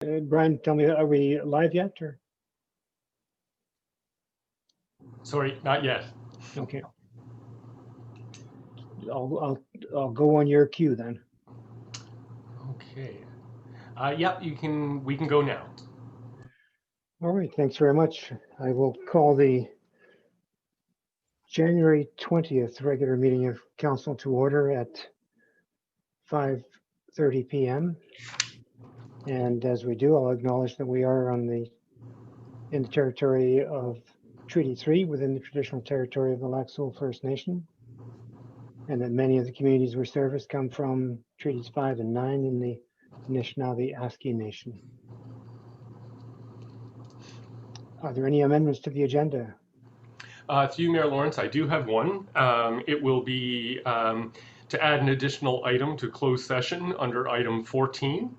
Brian, tell me, are we live yet or? Sorry, not yet. Okay. I'll go on your cue then. Okay. Yep, we can go now. All right, thanks very much. I will call the January 20th regular meeting of council to order at 5:30 p.m. And as we do, I'll acknowledge that we are in the territory of Treaty 3 within the traditional territory of the Lac Seul First Nation, and that many of the communities we service come from Treaties 5 and 9 in the Anishinaabe-Aski Nation. Are there any amendments to the agenda? Through Mayor Lawrence, I do have one. It will be to add an additional item to closed session under item 14.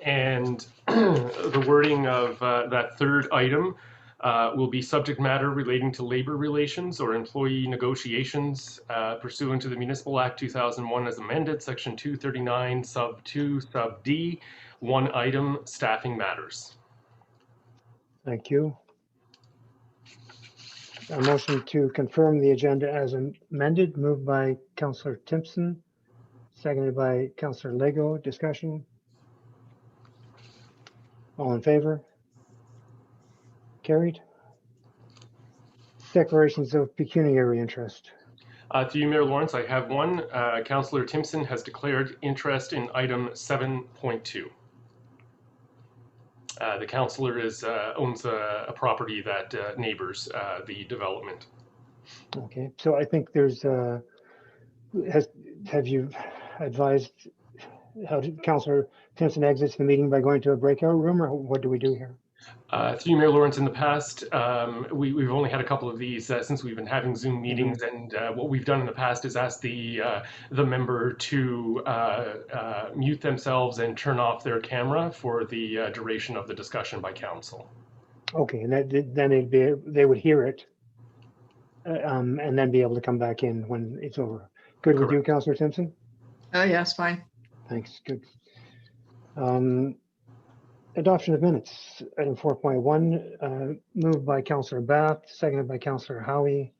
And the wording of that third item will be subject matter relating to labor relations or employee negotiations pursuant to the Municipal Act 2001 as amended, section 239, sub 2, sub D, one item, staffing matters. Thank you. A motion to confirm the agenda as amended, moved by Councillor Timpson, seconded by Councillor Lego. Discussion? All in favor? Carried. Declarations of pecuniary interest. Through Mayor Lawrence, I have one. Councillor Timpson has declared interest in item 7.2. The councillor owns a property that neighbors the development. Okay, so I think there's have you advised how did Councillor Timpson exits the meeting by going to a breakout room, or what do we do here? Through Mayor Lawrence, in the past, we've only had a couple of these since we've been having Zoom meetings, and what we've done in the past is ask the member to mute themselves and turn off their camera for the duration of the discussion by council. Okay, and then they would hear it, and then be able to come back in when it's over. Good. Correct. With you, Councillor Timpson? Yes, fine. Thanks. Good. Adoption of minutes, item 4.1, moved by Councillor Bath, seconded by Councillor Howie,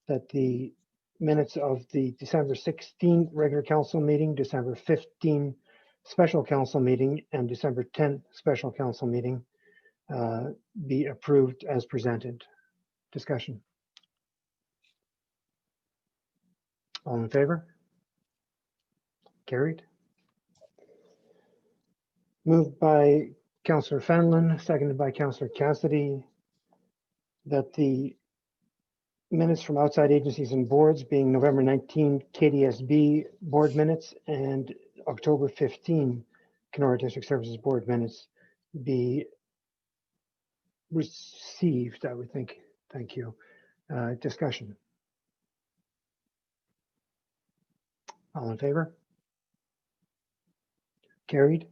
that the minutes of the December 16th regular council meeting, December 15th special council meeting, and December 10th special council meeting be approved as presented. Discussion. All in favor? Carried. Moved by Councillor Fenlon, seconded by Councillor Cassidy, that the minutes from outside agencies and boards, being November 19 KDSB board minutes and October 15 Kenora District Services board minutes, be received, I would think. Thank you. Discussion. All in favor? Carried.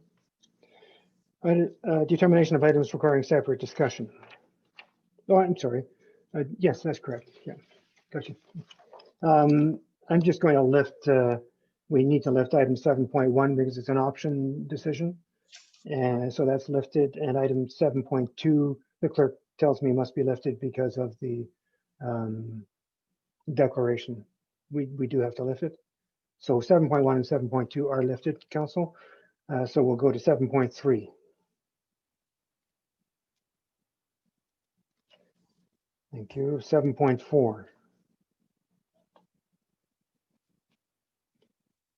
Determination of items requiring separate discussion. Oh, I'm sorry. Yes, that's correct. Yeah, gotcha. I'm just going to lift, we need to lift item 7.1 because it's an option decision. And so that's lifted, and item 7.2, the clerk tells me must be lifted because of the declaration. We do have to lift it. So 7.1 and 7.2 are lifted, council. So we'll go to 7.3. Thank you. 7.4.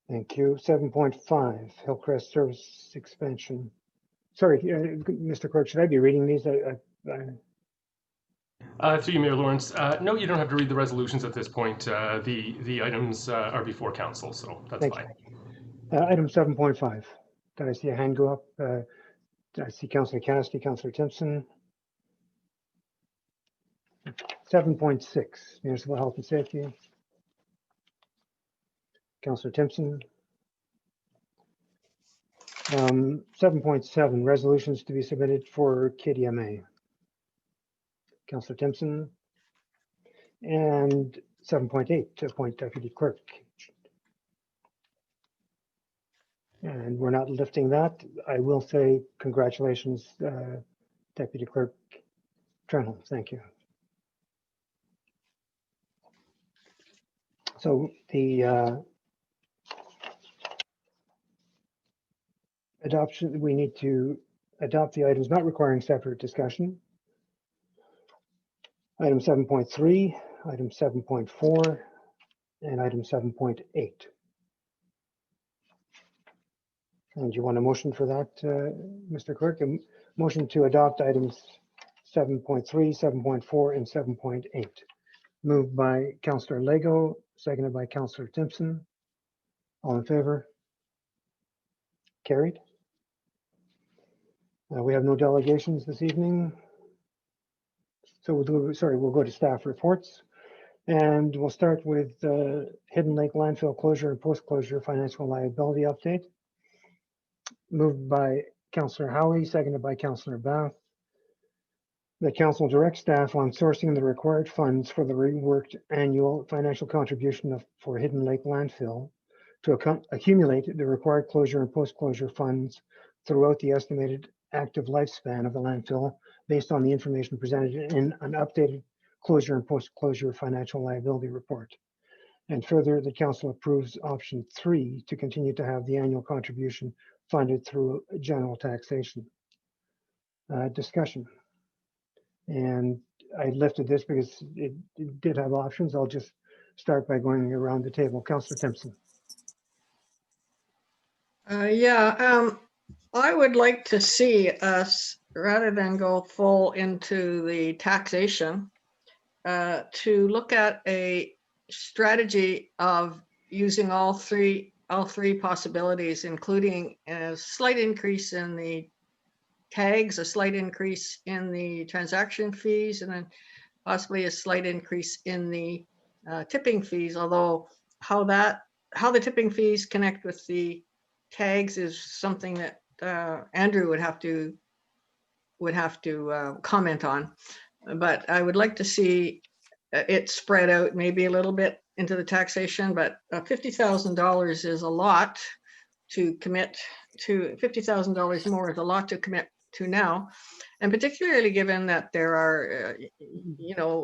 Thank you. 7.5, Hillcrest Service Expansion. Sorry, Mr. Clerk, should I be reading these? Through you, Mayor Lawrence. No, you don't have to read the resolutions at this point. The items are before council, so that's fine. Item 7.5. Did I see a hand go up? Did I see Councillor Cassidy, Councillor Timpson? 7.6, Municipal Health and Safety. Councillor Timpson. 7.7, resolutions to be submitted for KDMA. Councillor Timpson. And 7.8, to appoint Deputy Clerk. And we're not lifting that. I will say congratulations, Deputy Clerk Trenholm. Thank you. So the adoption, we need to adopt the items not requiring separate discussion. Item 7.3, item 7.4, and item 7.8. And you want a motion for that, Mr. Clerk? A motion to adopt items 7.3, 7.4, and 7.8. Moved by Councillor Lego, seconded by Councillor Timpson. All in favor? Carried. We have no delegations this evening. So we'll go to staff reports. And we'll start with Hidden Lake landfill closure and post-closure financial liability update. Moved by Councillor Howie, seconded by Councillor Bath. The council directs staff on sourcing the required funds for the reworked annual financial contribution for Hidden Lake landfill to accumulate the required closure and post-closure funds throughout the estimated active lifespan of the landfill based on the information presented in an updated closure and post-closure financial liability report. And further, the council approves option 3 to continue to have the annual contribution funded through general taxation. Discussion. And I lifted this because it did have options. I'll just start by going around the table. Councillor Timpson. I would like to see us, rather than go full into the taxation, to look at a strategy of using all three possibilities, including a slight increase in the tags, a slight increase in the transaction fees, and then possibly a slight increase in the tipping fees. Although how the tipping fees connect with the tags is something that Andrew would have to comment on. But I would like to see it spread out maybe a little bit into the taxation, but $50,000 is a lot to commit to. $50,000 more is a lot to commit to now, and particularly given that there are,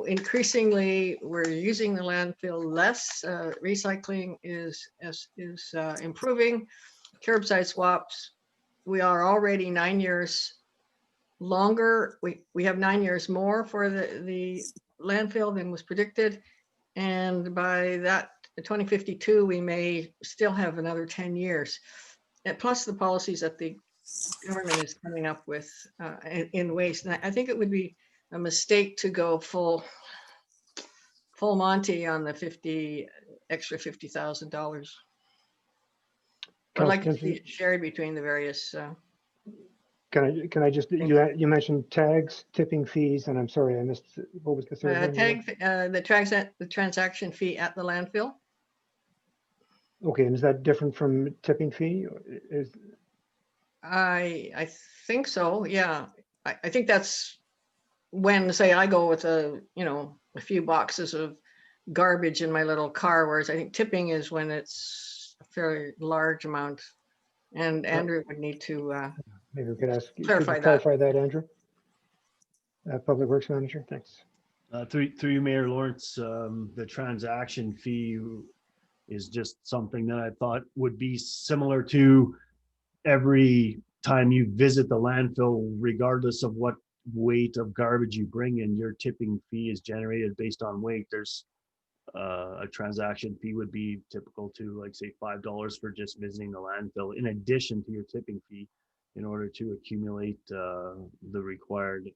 increasingly we're using the landfill less. Recycling is improving. Curbside swaps, we are already 9 years longer. We have 9 years more for the landfill than was predicted, and by that 2052 we may still have another 10 years, and plus the policies that the government is coming up with in waste. And I think it would be a mistake to go full Monty on the extra $50,000. I'd like to see it shared between the various. Can I just, you mentioned tags, tipping fees, and I'm sorry, I missed, what was the third one? The transaction fee at the landfill. Okay, and is that different from tipping fee? I think so, yeah. I think that's when, say, I go with a few boxes of garbage in my little car, whereas I think tipping is when it's a fairly large amount. And Andrew would need to maybe we could clarify that, Andrew. Public Works Manager, thanks. Through you, Mayor Lawrence, the transaction fee is just something that I thought would be similar to every time you visit the landfill, regardless of what weight of garbage you bring in, your tipping fee is generated based on weight. There's a transaction fee would be typical to, like, say, $5 for just visiting the landfill, in addition to your tipping fee, in order to accumulate the required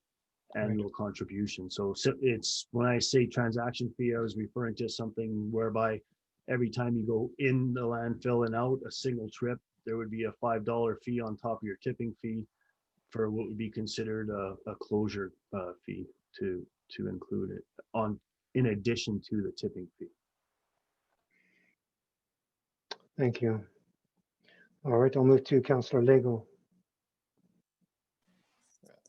annual contribution. So it's, when I say transaction fee, I was referring to something whereby every time you go in the landfill and out a single trip, there would be a $5 fee on top of your tipping fee for what would be considered a closure fee to include it on, in addition to the tipping fee. Thank you. All right, I'll move to Councillor Lego.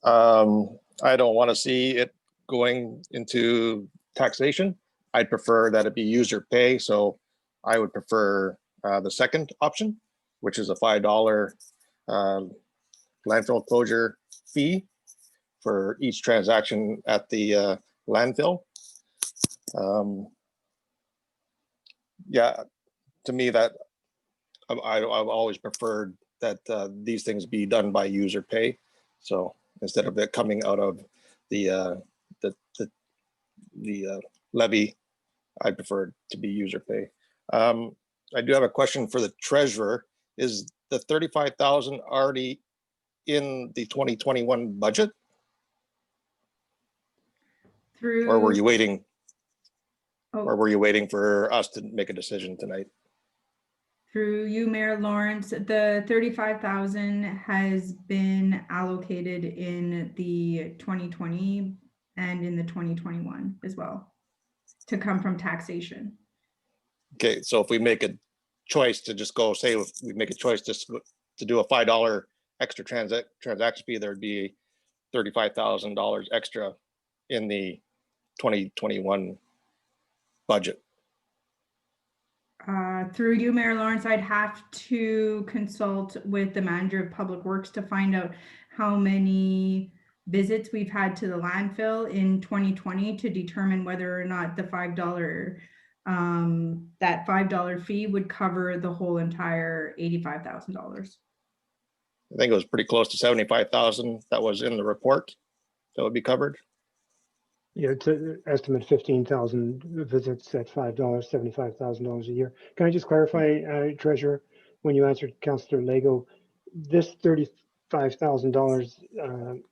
I don't want to see it going into taxation. I'd prefer that it be user pay. So I would prefer the second option, which is a $5 landfill closure fee for each transaction at the landfill. Yeah, to me that I've always preferred that these things be done by user pay. So instead of it coming out of the levy, I prefer to be user pay. I do have a question for the treasurer. Is the 35,000 already in the 2021 budget, or were you waiting? Or were you waiting for us to make a decision tonight? Through you, Mayor Lawrence, the 35,000 has been allocated in the 2020 and in the 2021 as well to come from taxation. Okay, so if we make a choice to just go, say if we make a choice just to do a $5 extra transaction fee, there'd be $35,000 extra in the 2021 budget. Through you, Mayor Lawrence, I'd have to consult with the manager of Public Works to find out how many visits we've had to the landfill in 2020 to determine whether or not the $5 that $5 fee would cover the whole entire $85,000. I think it was pretty close to 75,000 that was in the report that would be covered. Yeah, it's an estimate 15,000 visits at $5, $75,000 a year. Can I just clarify, Treasurer, when you answered Councillor Lego, this $35,000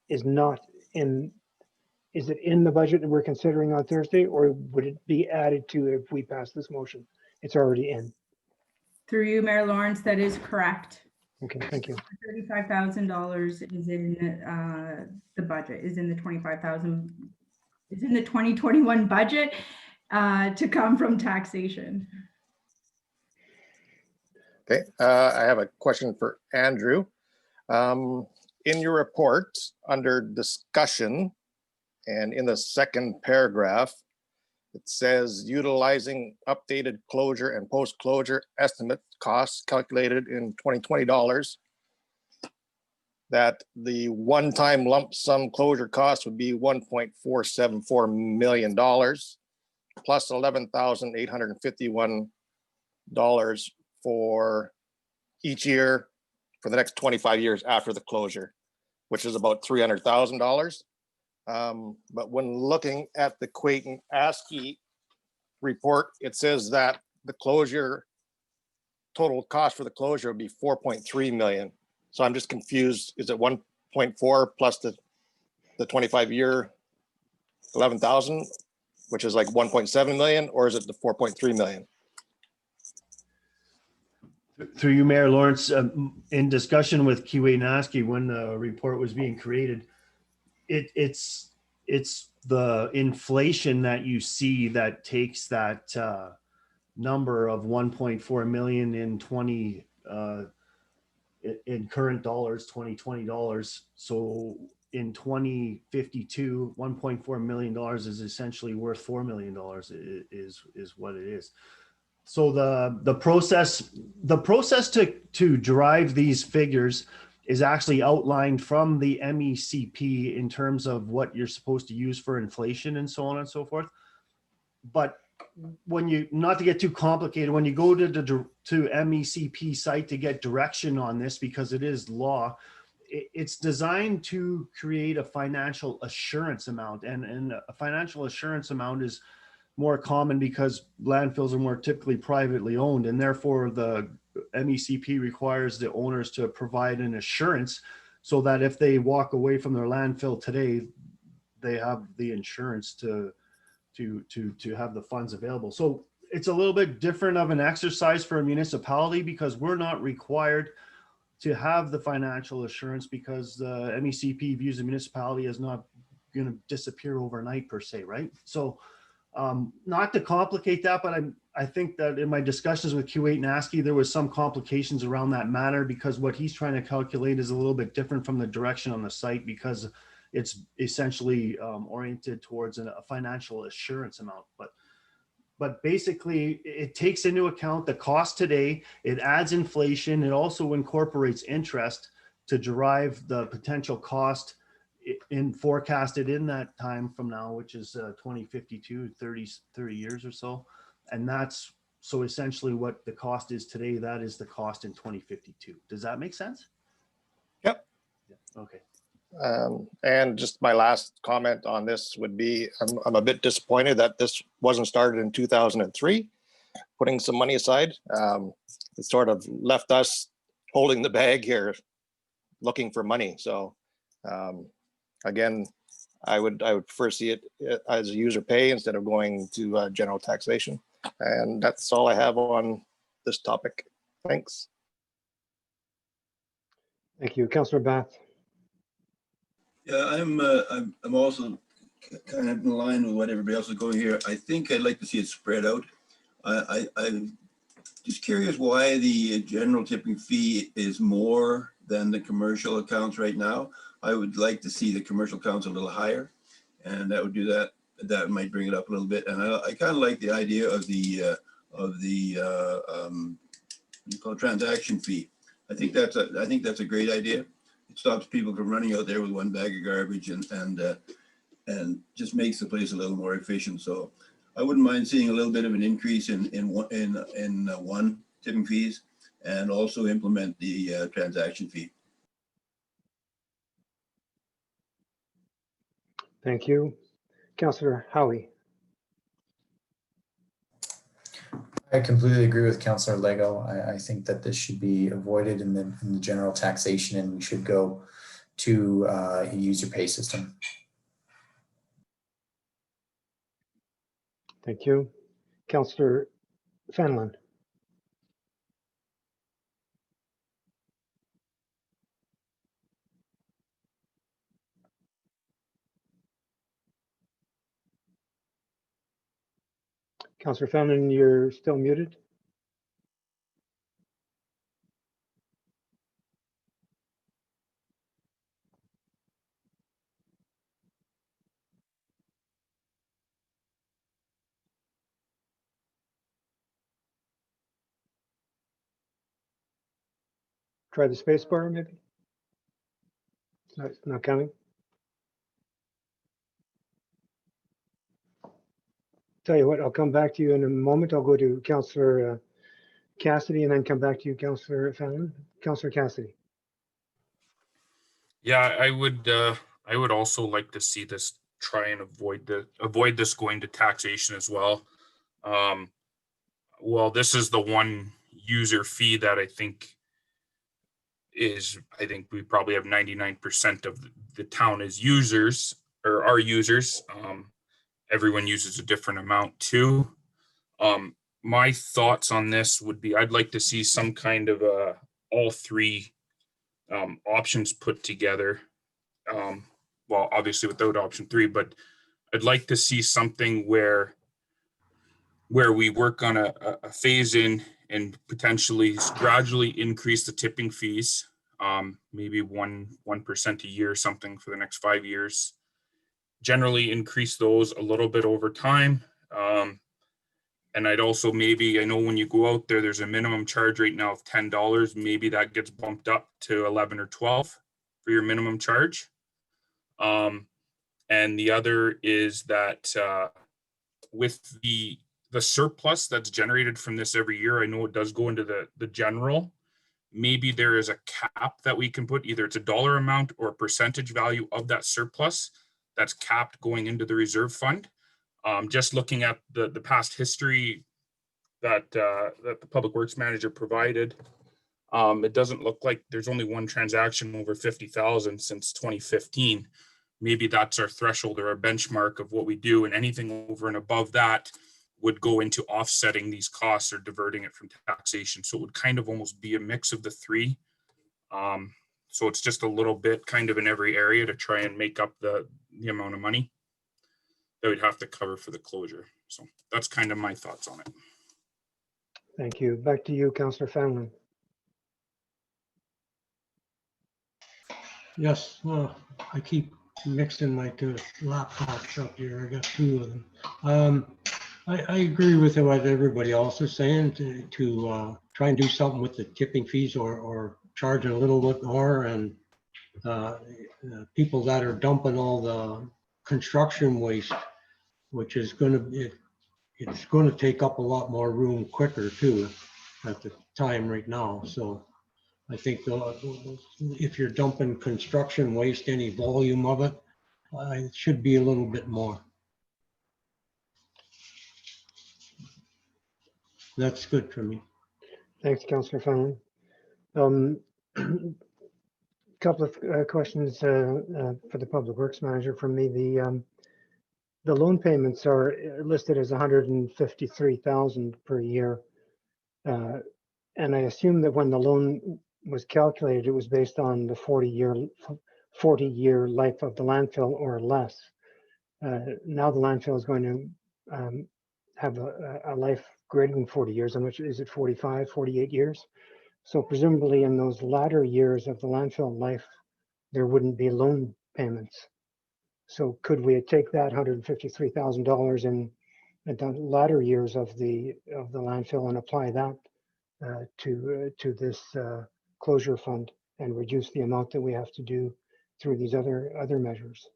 is not in, is it in the budget that we're considering on Thursday, or would it be added to if we pass this motion? It's already in. Through you, Mayor Lawrence, that is correct. Okay, thank you. $35,000 is in the budget, is in the 25,000, is in the 2021 budget to come from taxation. Okay, I have a question for Andrew. In your report, under discussion, and in the second paragraph, it says utilizing updated closure and post-closure estimate costs calculated in 2020 dollars, that the one-time lump sum closure cost would be $1.474 million plus $11,851 for each year for the next 25 years after the closure, which is about $300,000. But when looking at the Clayton Askey report, it says that the closure, total cost for the closure would be 4.3 million. So I'm just confused. Is it 1.4 plus the 25-year 11,000, which is like 1.7 million, or is it the 4.3 million? Through you, Mayor Lawrence, in discussion with Keewaydin Askey when the report was being created, it's the inflation that you see that takes that number of 1.4 million in current dollars, 2020 dollars. So in 2052, $1.4 million is essentially worth $4 million is what it is. So the process to derive these figures is actually outlined from the MECP in terms of what you're supposed to use for inflation and so on and so forth. But when you, not to get too complicated, when you go to the MECP site to get direction on this, because it is law, it's designed to create a financial assurance amount, and a financial assurance amount is more common because landfills are more typically privately owned, and therefore the MECP requires the owners to provide an assurance so that if they walk away from their landfill today, they have the insurance to have the funds available. So it's a little bit different of an exercise for a municipality because we're not required to have the financial assurance because the MECP views the municipality as not going to disappear overnight per se, right? So not to complicate that, but I think that in my discussions with Keewaydin Askey, there was some complications around that matter because what he's trying to calculate is a little bit different from the direction on the site because it's essentially oriented towards a financial assurance amount. But but basically it takes into account the cost today. It adds inflation. It also incorporates interest to derive the potential cost in forecasted in that time from now, which is 2052, 30 years or so. And that's so essentially what the cost is today. That is the cost in 2052. Does that make sense? Yep. Yeah. Okay. And just my last comment on this would be, I'm a bit disappointed that this wasn't started in 2003, putting some money aside. It sort of left us holding the bag here, looking for money. So again, I would prefer to see it as a user pay instead of going to general taxation. And that's all I have on this topic. Thanks. Thank you. Councillor Bath. Yeah, I'm also kind of in line with what everybody else is going here. I think I'd like to see it spread out. I'm just curious why the general tipping fee is more than the commercial accounts right now. I would like to see the commercial accounts a little higher, and that would do that. That might bring it up a little bit. And I kind of like the idea of the what do you call it, transaction fee. I think that's a great idea. It stops people from running out there with one bag of garbage and just makes the place a little more efficient. So I wouldn't mind seeing a little bit of an increase in one tipping fees, and also implement the transaction fee. Thank you. Councillor Howie. I completely agree with Councillor Lego. I think that this should be avoided in the general taxation, and we should go to a user pay system. Thank you. Councillor Fenelon. Councillor Fenelon, you're still muted. Try the space bar, maybe. It's not coming. Tell you what, I'll come back to you in a moment. I'll go to Councillor Cassidy and then come back to you, Councillor Fenelon. Councillor Cassidy. Yeah, I would also like to see this try and avoid this going to taxation as well. Well, this is the one user fee that I think we probably have 99% of the town as users or are users. Everyone uses a different amount too. My thoughts on this would be, I'd like to see some kind of all three options put together. Well, obviously without option 3, but I'd like to see something where we work on a phase in and potentially gradually increase the tipping fees, maybe 1% a year or something for the next 5 years. Generally increase those a little bit over time. And I'd also I know when you go out there, there's a minimum charge right now of $10. Maybe that gets bumped up to 11 or 12 for your minimum charge. And the other is that with the surplus that's generated from this every year, I know it does go into the general. Maybe there is a cap that we can put, either it's a dollar amount or a percentage value of that surplus that's capped going into the reserve fund. Just looking at the past history that the Public Works Manager provided, it doesn't look like there's only one transaction over 50,000 since 2015. Maybe that's our threshold or our benchmark of what we do, and anything over and above that would go into offsetting these costs or diverting it from taxation. So it would kind of almost be a mix of the three. So it's just a little bit kind of in every area to try and make up the amount of money that we'd have to cover for the closure. So that's kind of my thoughts on it. Thank you. Back to you, Councillor Fenelon. Yes, well, I keep mixing my two laptops up here. I got two of them. I agree with what everybody else is saying to try and do something with the tipping fees or charging a little bit more, and people that are dumping all the construction waste, which is it's going to take up a lot more room quicker too at the time right now. So I think if you're dumping construction waste, any volume of it, it should be a little bit more. That's good for me. Thanks, Councillor Fallon. Couple of questions for the Public Works Manager from me. The loan payments are listed as 153,000 per year. And I assume that when the loan was calculated, it was based on the 40-year life of the landfill or less. Now the landfill is going to have a life greater than 40 years. How much is it? 45, 48 years? So presumably in those latter years of the landfill life, there wouldn't be loan payments. So could we take that $153,000 in the latter years of the landfill and apply that to this closure fund and reduce the amount that we have to do through these other measures?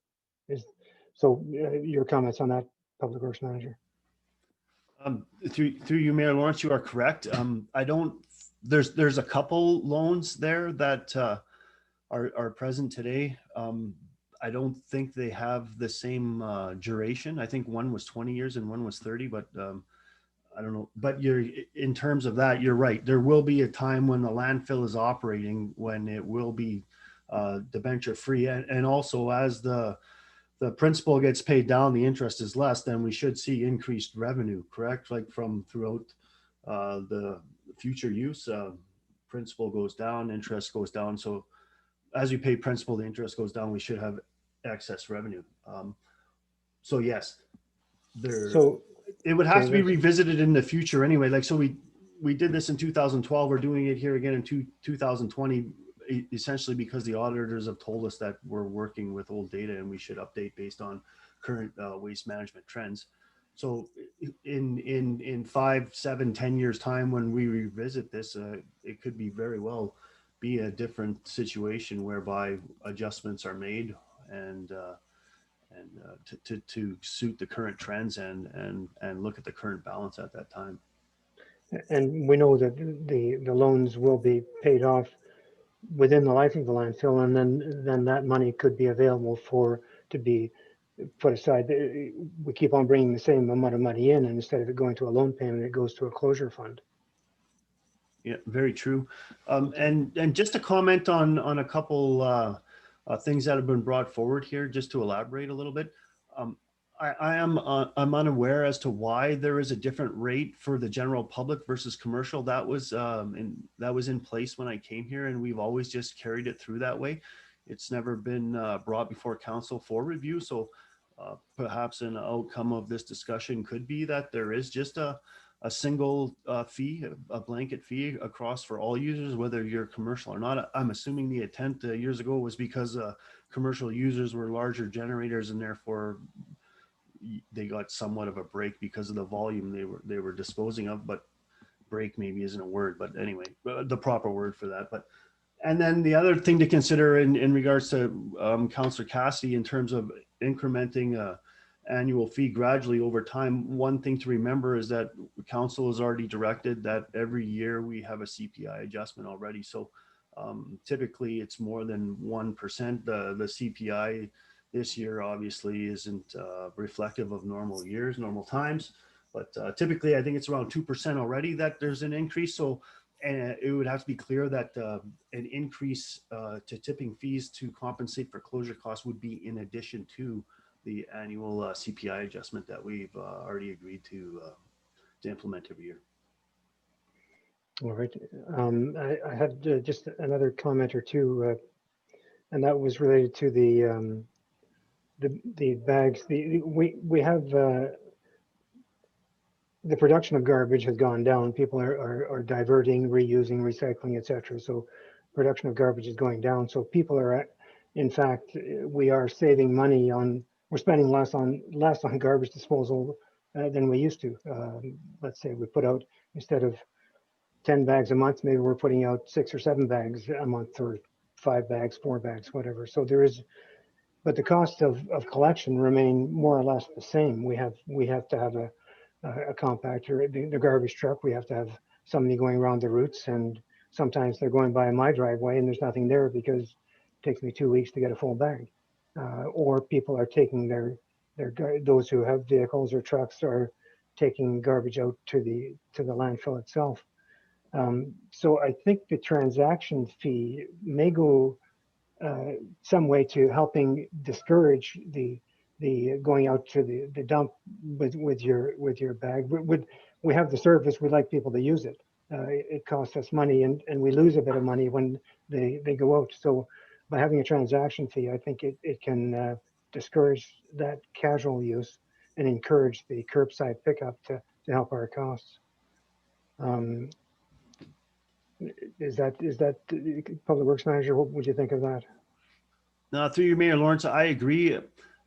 Your comments on that, Public Works Manager? Through you, Mayor Lawrence, you are correct. There's a couple loans there that are present today. I don't think they have the same duration. I think one was 20 years and one was 30, but I don't know. But in terms of that, you're right. There will be a time when the landfill is operating when it will be debenture free, and also as the principal gets paid down, the interest is less, then we should see increased revenue, correct? Like from throughout the future use, principal goes down, interest goes down. So as you pay principal, the interest goes down, we should have excess revenue. So yes, it would have to be revisited in the future anyway. Like, so we did this in 2012, we're doing it here again in 2020, essentially because the auditors have told us that we're working with old data and we should update based on current waste management trends. So in 5, 7, 10 years time, when we revisit this, it could be very well be a different situation whereby adjustments are made and to suit the current trends and look at the current balance at that time. And we know that the loans will be paid off within the life of the landfill, and then that money could be available to be put aside. We keep on bringing the same amount of money in, and instead of it going to a loan payment, it goes to a closure fund. Yeah, very true. And just to comment on a couple things that have been brought forward here, just to elaborate a little bit. I'm unaware as to why there is a different rate for the general public versus commercial. That was in place when I came here, and we've always just carried it through that way. It's never been brought before council for review. So perhaps an outcome of this discussion could be that there is just a single fee, a blanket fee across for all users, whether you're commercial or not. I'm assuming the intent years ago was because commercial users were larger generators and therefore they got somewhat of a break because of the volume they were disposing of, but break maybe isn't a word, but anyway, the proper word for that. And then the other thing to consider in regards to Councillor Cassidy, in terms of incrementing annual fee gradually over time, one thing to remember is that council has already directed that every year we have a CPI adjustment already. So typically it's more than 1%. The CPI this year obviously isn't reflective of normal years, normal times, but typically I think it's around 2% already that there's an increase. So it would have to be clear that an increase to tipping fees to compensate for closure costs would be in addition to the annual CPI adjustment that we've already agreed to implement every year. All right. I had just another comment or two, and that was related to the bags. We have the production of garbage has gone down. People are diverting, reusing, recycling, etc. So production of garbage is going down. So people are, in fact, we are saving money on. We're spending less on garbage disposal than we used to. Let's say we put out, instead of 10 bags a month, maybe we're putting out 6 or 7 bags a month, or 5 bags, 4 bags, whatever. So there is, but the cost of collection remain more or less the same. We have to have a compactor, the garbage truck. We have to have somebody going around the routes, and sometimes they're going by my driveway and there's nothing there because it takes me 2 weeks to get a full bag. Or people are taking those who have vehicles or trucks are taking garbage out to the landfill itself. So I think the transaction fee may go some way to helping discourage the going out to the dump with your bag. We have the service, we like people to use it. It costs us money, and we lose a bit of money when they go out. So by having a transaction fee, I think it can discourage that casual use and encourage the curbside pickup to help our costs. Is that Public Works Manager? What would you think of that? Through you, Mayor Lawrence, I agree.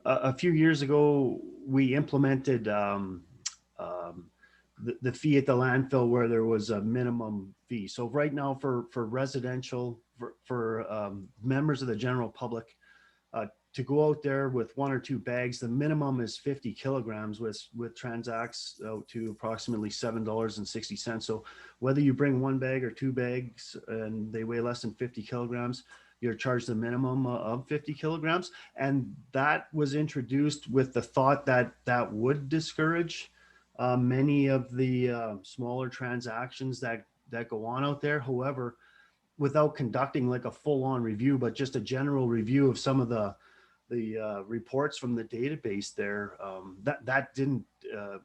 A few years ago, we implemented the fee at the landfill where there was a minimum fee. So right now for residential, for members of the general public, to go out there with 1 or 2 bags, the minimum is 50 kilograms, with transacts out to approximately $7.60. So whether you bring 1 bag or 2 bags and they weigh less than 50 kilograms, you're charged a minimum of 50 kilograms. And that was introduced with the thought that that would discourage many of the smaller transactions that go on out there. However, without conducting like a full-on review, but just a general review of some of the reports from the database there, that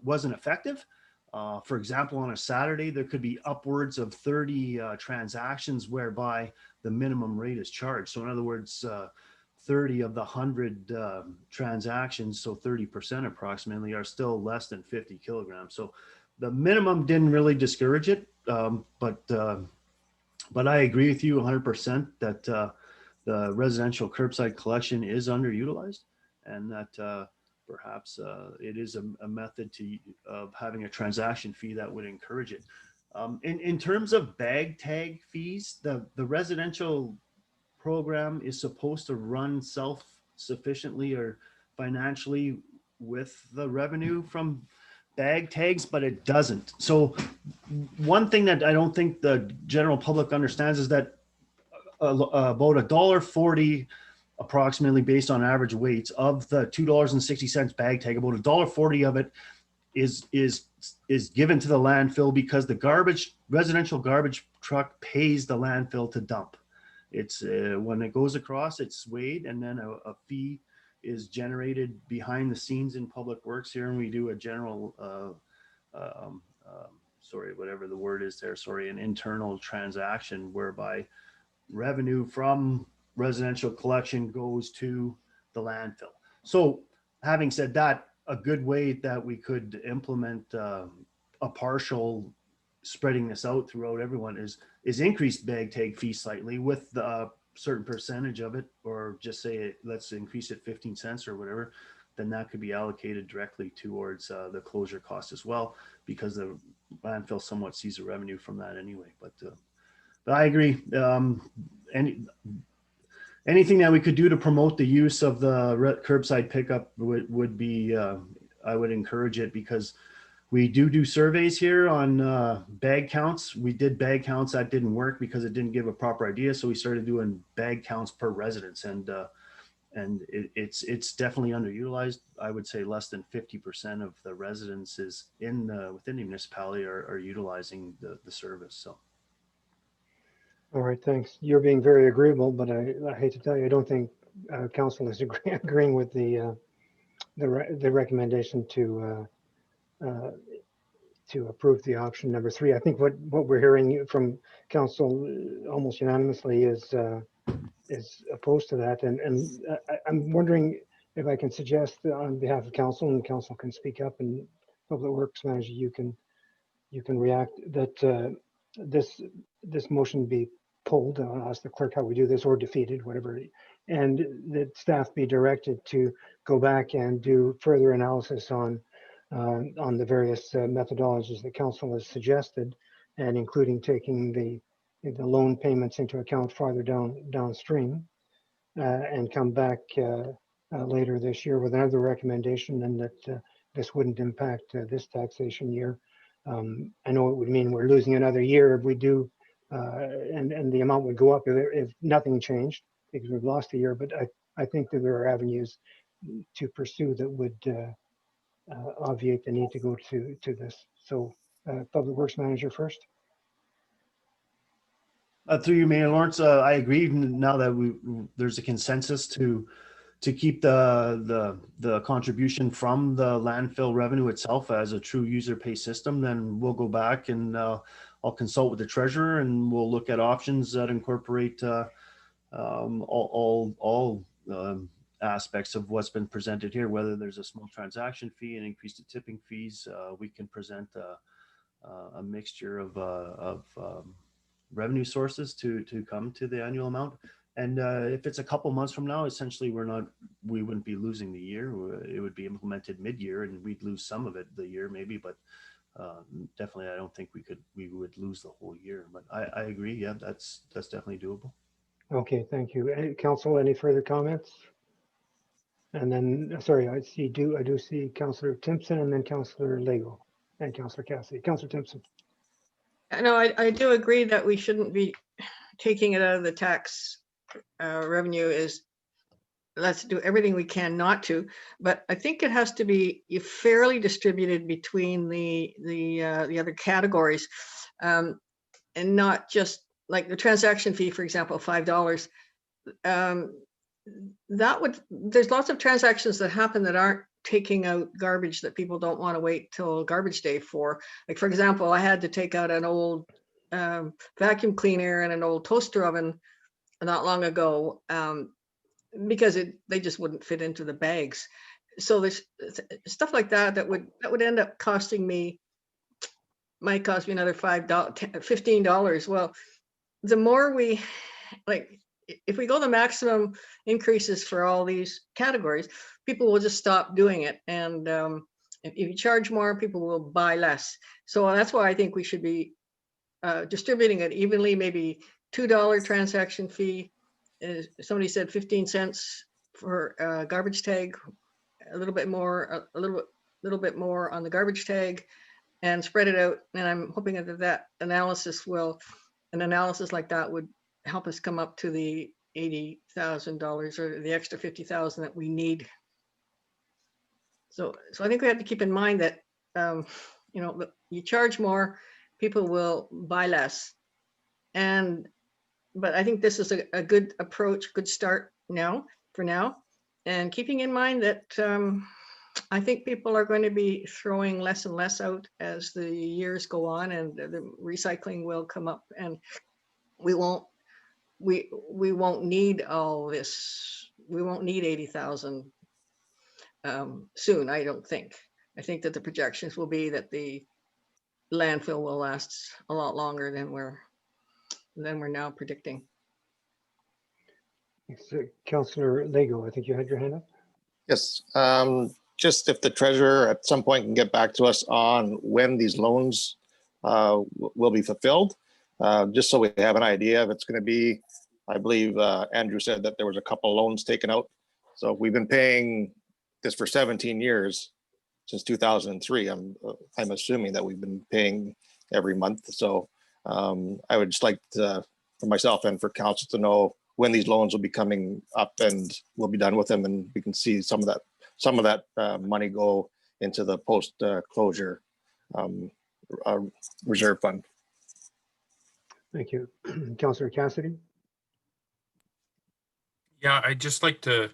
wasn't effective. For example, on a Saturday, there could be upwards of 30 transactions whereby the minimum rate is charged. So in other words, 30 of the 100 transactions, so 30% approximately, are still less than 50 kilograms. So the minimum didn't really discourage it, but I agree with you 100% that the residential curbside collection is underutilized, and that perhaps it is a method of having a transaction fee that would encourage it. In terms of bag tag fees, the residential program is supposed to run self-sufficiently or financially with the revenue from bag tags, but it doesn't. So one thing that I don't think the general public understands is that about $1.40 approximately, based on average weights, of the $2.60 bag tag, about $1.40 of it is given to the landfill because the residential garbage truck pays the landfill to dump. It's when it goes across, it's weighed, and then a fee is generated behind the scenes in Public Works here, and we do a general whatever the word is there, an internal transaction whereby revenue from residential collection goes to the landfill. So having said that, a good way that we could implement a partial spreading this out throughout everyone is increase bag tag fee slightly with a certain percentage of it, or just say let's increase it 15 cents or whatever. Then that could be allocated directly towards the closure cost as well, because the landfill somewhat sees the revenue from that anyway. But I agree. Anything that we could do to promote the use of the curbside pickup would be, I would encourage it, because we do surveys here on bag counts. We did bag counts, that didn't work because it didn't give a proper idea. So we started doing bag counts per residence, and it's definitely underutilized. I would say less than 50% of the residences within the municipality are utilizing the service. So. All right, thanks. You're being very agreeable, but I hate to tell you, I don't think council is agreeing with the recommendation to approve the option number 3. I think what we're hearing from council almost unanimously is opposed to that, and I'm wondering if I can suggest on behalf of council, and council can speak up, and Public Works Manager, you can react, that this motion be pulled. I'll ask the clerk how we do this, or defeated, whatever, and that staff be directed to go back and do further analysis on on the various methodologies that council has suggested, and including taking the loan payments into account farther downstream, and come back later this year with another recommendation, and that this wouldn't impact this taxation year. I know it would mean we're losing another year if we do, and the amount would go up if nothing changed, because we've lost a year. But I think that there are avenues to pursue that would obviate the need to go to this. So, Public Works Manager first. Through you, Mayor Lawrence, I agree now that there's a consensus to keep the contribution from the landfill revenue itself as a true user pay system. Then we'll go back and I'll consult with the treasurer, and we'll look at options that incorporate all aspects of what's been presented here. Whether there's a small transaction fee, an increase to tipping fees, we can present a mixture of revenue sources to come to the annual amount. And if it's a couple months from now, essentially we wouldn't be losing the year. It would be implemented mid-year, and we'd lose some of it the year maybe, but definitely I don't think we would lose the whole year. But I agree. Yeah, that's definitely doable. Okay, thank you. Council, any further comments? And then, sorry, I do see Councillor Timpson, and then Councillor Lego and Councillor Cassidy. Councillor Timpson. No, I do agree that we shouldn't be taking it out of the tax revenue. Let's do everything we can not to, but I think it has to be fairly distributed between the other categories, and not just like the transaction fee, for example, $5. There's lots of transactions that happen that aren't taking out garbage that people don't want to wait till garbage day for. Like, for example, I had to take out an old vacuum cleaner and an old toaster oven not long ago, because they just wouldn't fit into the bags. So there's stuff like that would end up might cost me another $15. Well, the more if we go the maximum increases for all these categories, people will just stop doing it. And if you charge more, people will buy less. So that's why I think we should be distributing it evenly, maybe $2 transaction fee. Somebody said 15 cents for a garbage tag, a little bit more on the garbage tag, and spread it out. And I'm hoping that an analysis like that would help us come up to the $80,000 or the extra $50,000 that we need. So I think we have to keep in mind that you charge more, people will buy less. But I think this is a good approach, good start for now. And keeping in mind that I think people are going to be throwing less and less out as the years go on, and the recycling will come up, and we won't need all this. We won't need 80,000 soon, I don't think. I think that the projections will be that the landfill will last a lot longer than we're now predicting. Councillor Lego, I think you had your hand up. Yes, just if the treasurer at some point can get back to us on when these loans will be fulfilled, just so we have an idea if it's going to be. I believe Andrew said that there was a couple loans taken out. So we've been paying this for 17 years, since 2003. I'm assuming that we've been paying every month. So I would just like to, for myself and for council, to know when these loans will be coming up and we'll be done with them, and we can see some of that money go into the post closure reserve fund. Thank you. Councillor Cassidy. Yeah, I'd just like to, a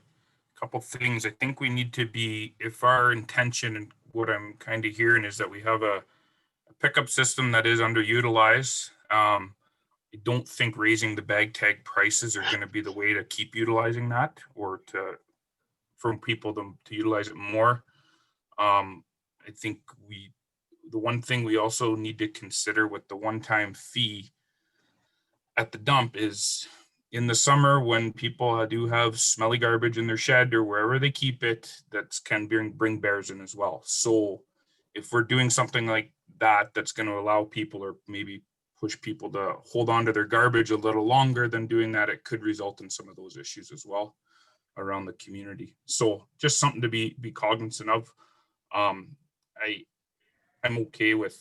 couple things. I think we need to be, if our intention and what I'm kind of hearing is that we have a pickup system that is underutilized. I don't think raising the bag tag prices are going to be the way to keep utilizing that, or for people to utilize it more. I think the one thing we also need to consider with the one-time fee at the dump is, in the summer when people do have smelly garbage in their shed or wherever they keep it, that can bring bears in as well. So if we're doing something like that, that's going to allow people or maybe push people to hold on to their garbage a little longer than doing that, it could result in some of those issues as well around the community. So just something to be cognizant of. I'm okay with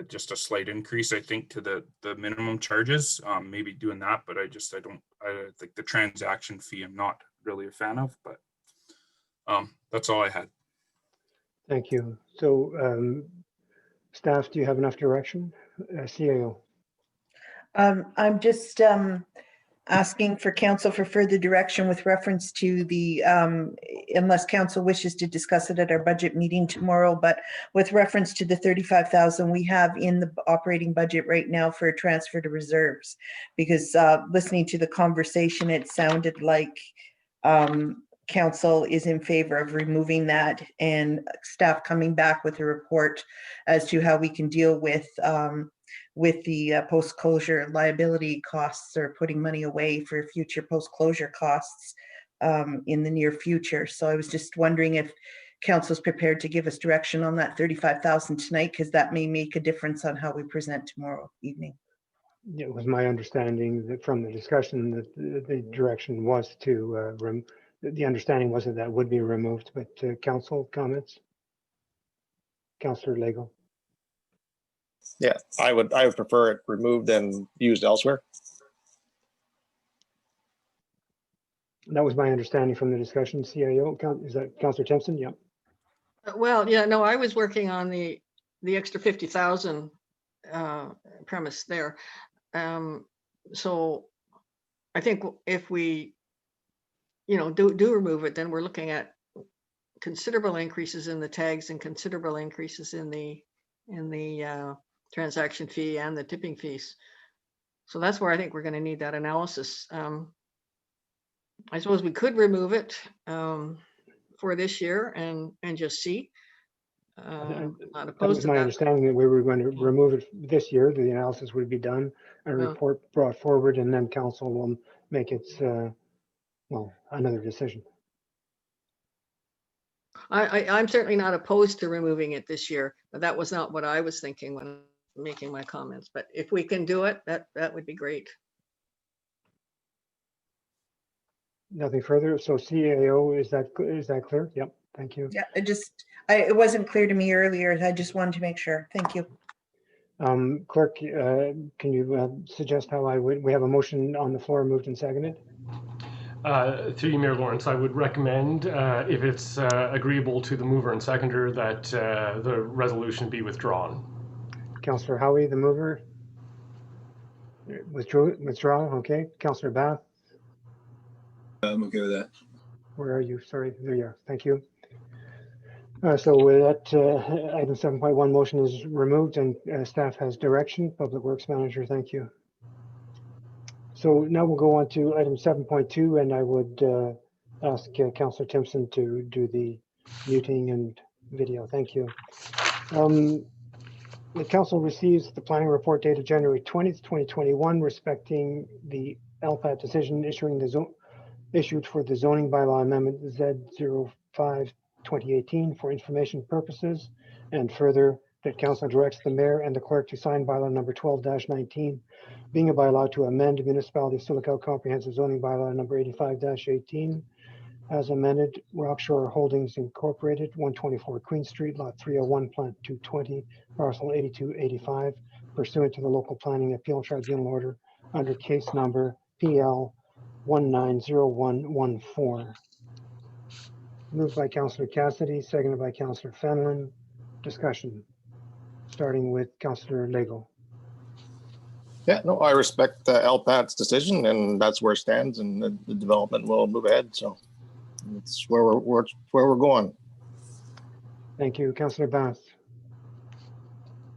just a slight increase, I think, to the minimum charges, maybe doing that, but I think the transaction fee I'm not really a fan of, but that's all I had. Thank you. So staff, do you have enough direction? CAO. I'm just asking for council for further direction with reference to the, unless council wishes to discuss it at our budget meeting tomorrow, but with reference to the 35,000 we have in the operating budget right now for a transfer to reserves. Because listening to the conversation, it sounded like council is in favor of removing that and staff coming back with a report as to how we can deal with the post-closure liability costs, or putting money away for future post-closure costs in the near future. So I was just wondering if council's prepared to give us direction on that 35,000 tonight, because that may make a difference on how we present tomorrow evening. It was my understanding that from the discussion that the direction was to, the understanding was that would be removed, but council comments? Councillor Lego. Yeah, I would prefer it removed and used elsewhere. That was my understanding from the discussion. CIO, is that Councillor Timpson? Yeah. Well, yeah, no, I was working on the extra 50,000 premise there. So I think if we, do remove it, then we're looking at considerable increases in the tags and considerable increases in the transaction fee and the tipping fees. So that's where I think we're going to need that analysis. I suppose we could remove it for this year and just see. Not That opposed was to my that. understanding, that we were going to remove it this year. The analysis would be done, a report brought forward, and then council will make its, another decision. I'm certainly not opposed to removing it this year, but that was not what I was thinking when making my comments. But if we can do it, that would be great. Nothing further. So CAO, is that clear? Yep. Thank you. Yeah, it wasn't clear to me earlier. I just wanted to make sure. Thank you. Clerk, can you suggest how we have a motion on the floor, moved and seconded? Through you, Mayor Lawrence, I would recommend, if it's agreeable to the mover and seconder, that the resolution be withdrawn. Councillor Howie, the mover. Withdraw. Okay. Councillor Bath. I'm okay with that. Where are you? Sorry, there you are. Thank you. So with that, item 7.1 motion is removed, and staff has direction. Public Works Manager, thank you. So now we'll go on to item 7.2, and I would ask Councillor Timpson to do the muting and video. Thank you. The council receives the planning report dated January 20th, 2021, respecting the LPAT decision issued for the zoning bylaw amendment Z05/2018 for information purposes, and further that council directs the mayor and the clerk to sign bylaw number 12-19, being a bylaw to amend Municipality of Sulaco Comprehensive Zoning Bylaw number 85-18, as amended, Rockshore Holdings Incorporated, 124 Queen Street, Lot 301, Plant 220, Parcel 8285, pursuant to the local planning appeal tribunal order under case number PL 190114. Moved by Councillor Cassidy, seconded by Councillor Fenelon. Discussion, starting with Councillor Lego. Yeah, no, I respect LPAT's decision, and that's where it stands, and the development will move ahead. So it's where we're going. Thank you, Councillor Bath.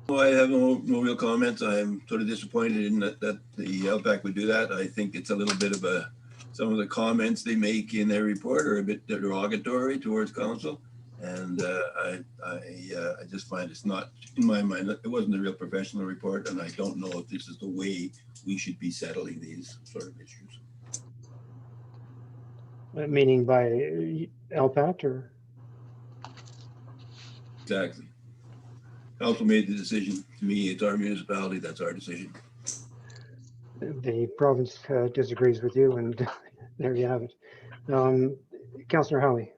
Well, I have no real comments. I'm sort of disappointed in that the LPAC would do that. I think it's a little bit of some of the comments they make in their report are a bit derogatory towards council. And I just find it's not, in my mind, it wasn't a real professional report, and I don't know if this is the way we should be settling these sort of issues. Meaning by LPAT, or? Exactly. council made the decision. To me, it's our municipality, that's our decision. The province disagrees with you, and there you have it. Councillor Howie.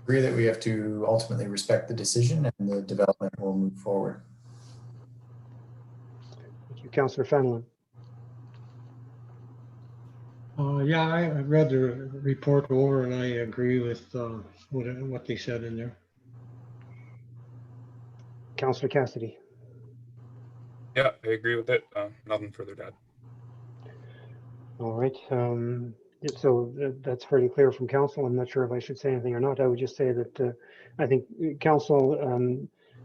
Agree that we have to ultimately respect the decision and the development will move forward. Thank you, Councillor Fenelon. Yeah, I read the report over and I agree with what they said in there. Councillor Cassidy. Yeah, I agree with it. Nothing further to add. All right. So that's fairly clear from council. I'm not sure if I should say anything or not. I would just say that I think council,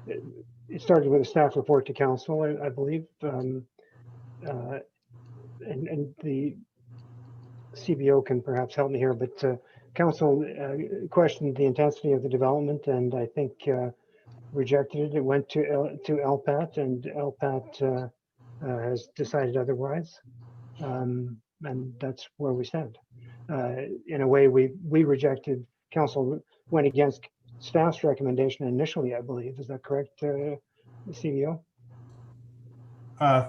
it started with a staff report to council, I believe. And the CBO can perhaps help me here, but council questioned the intensity of the development and I think rejected it. It went to LPAT and LPAT has decided otherwise. And that's where we stand. In a way, we rejected, council went against staff's recommendation initially, I believe. Is that correct, CBO?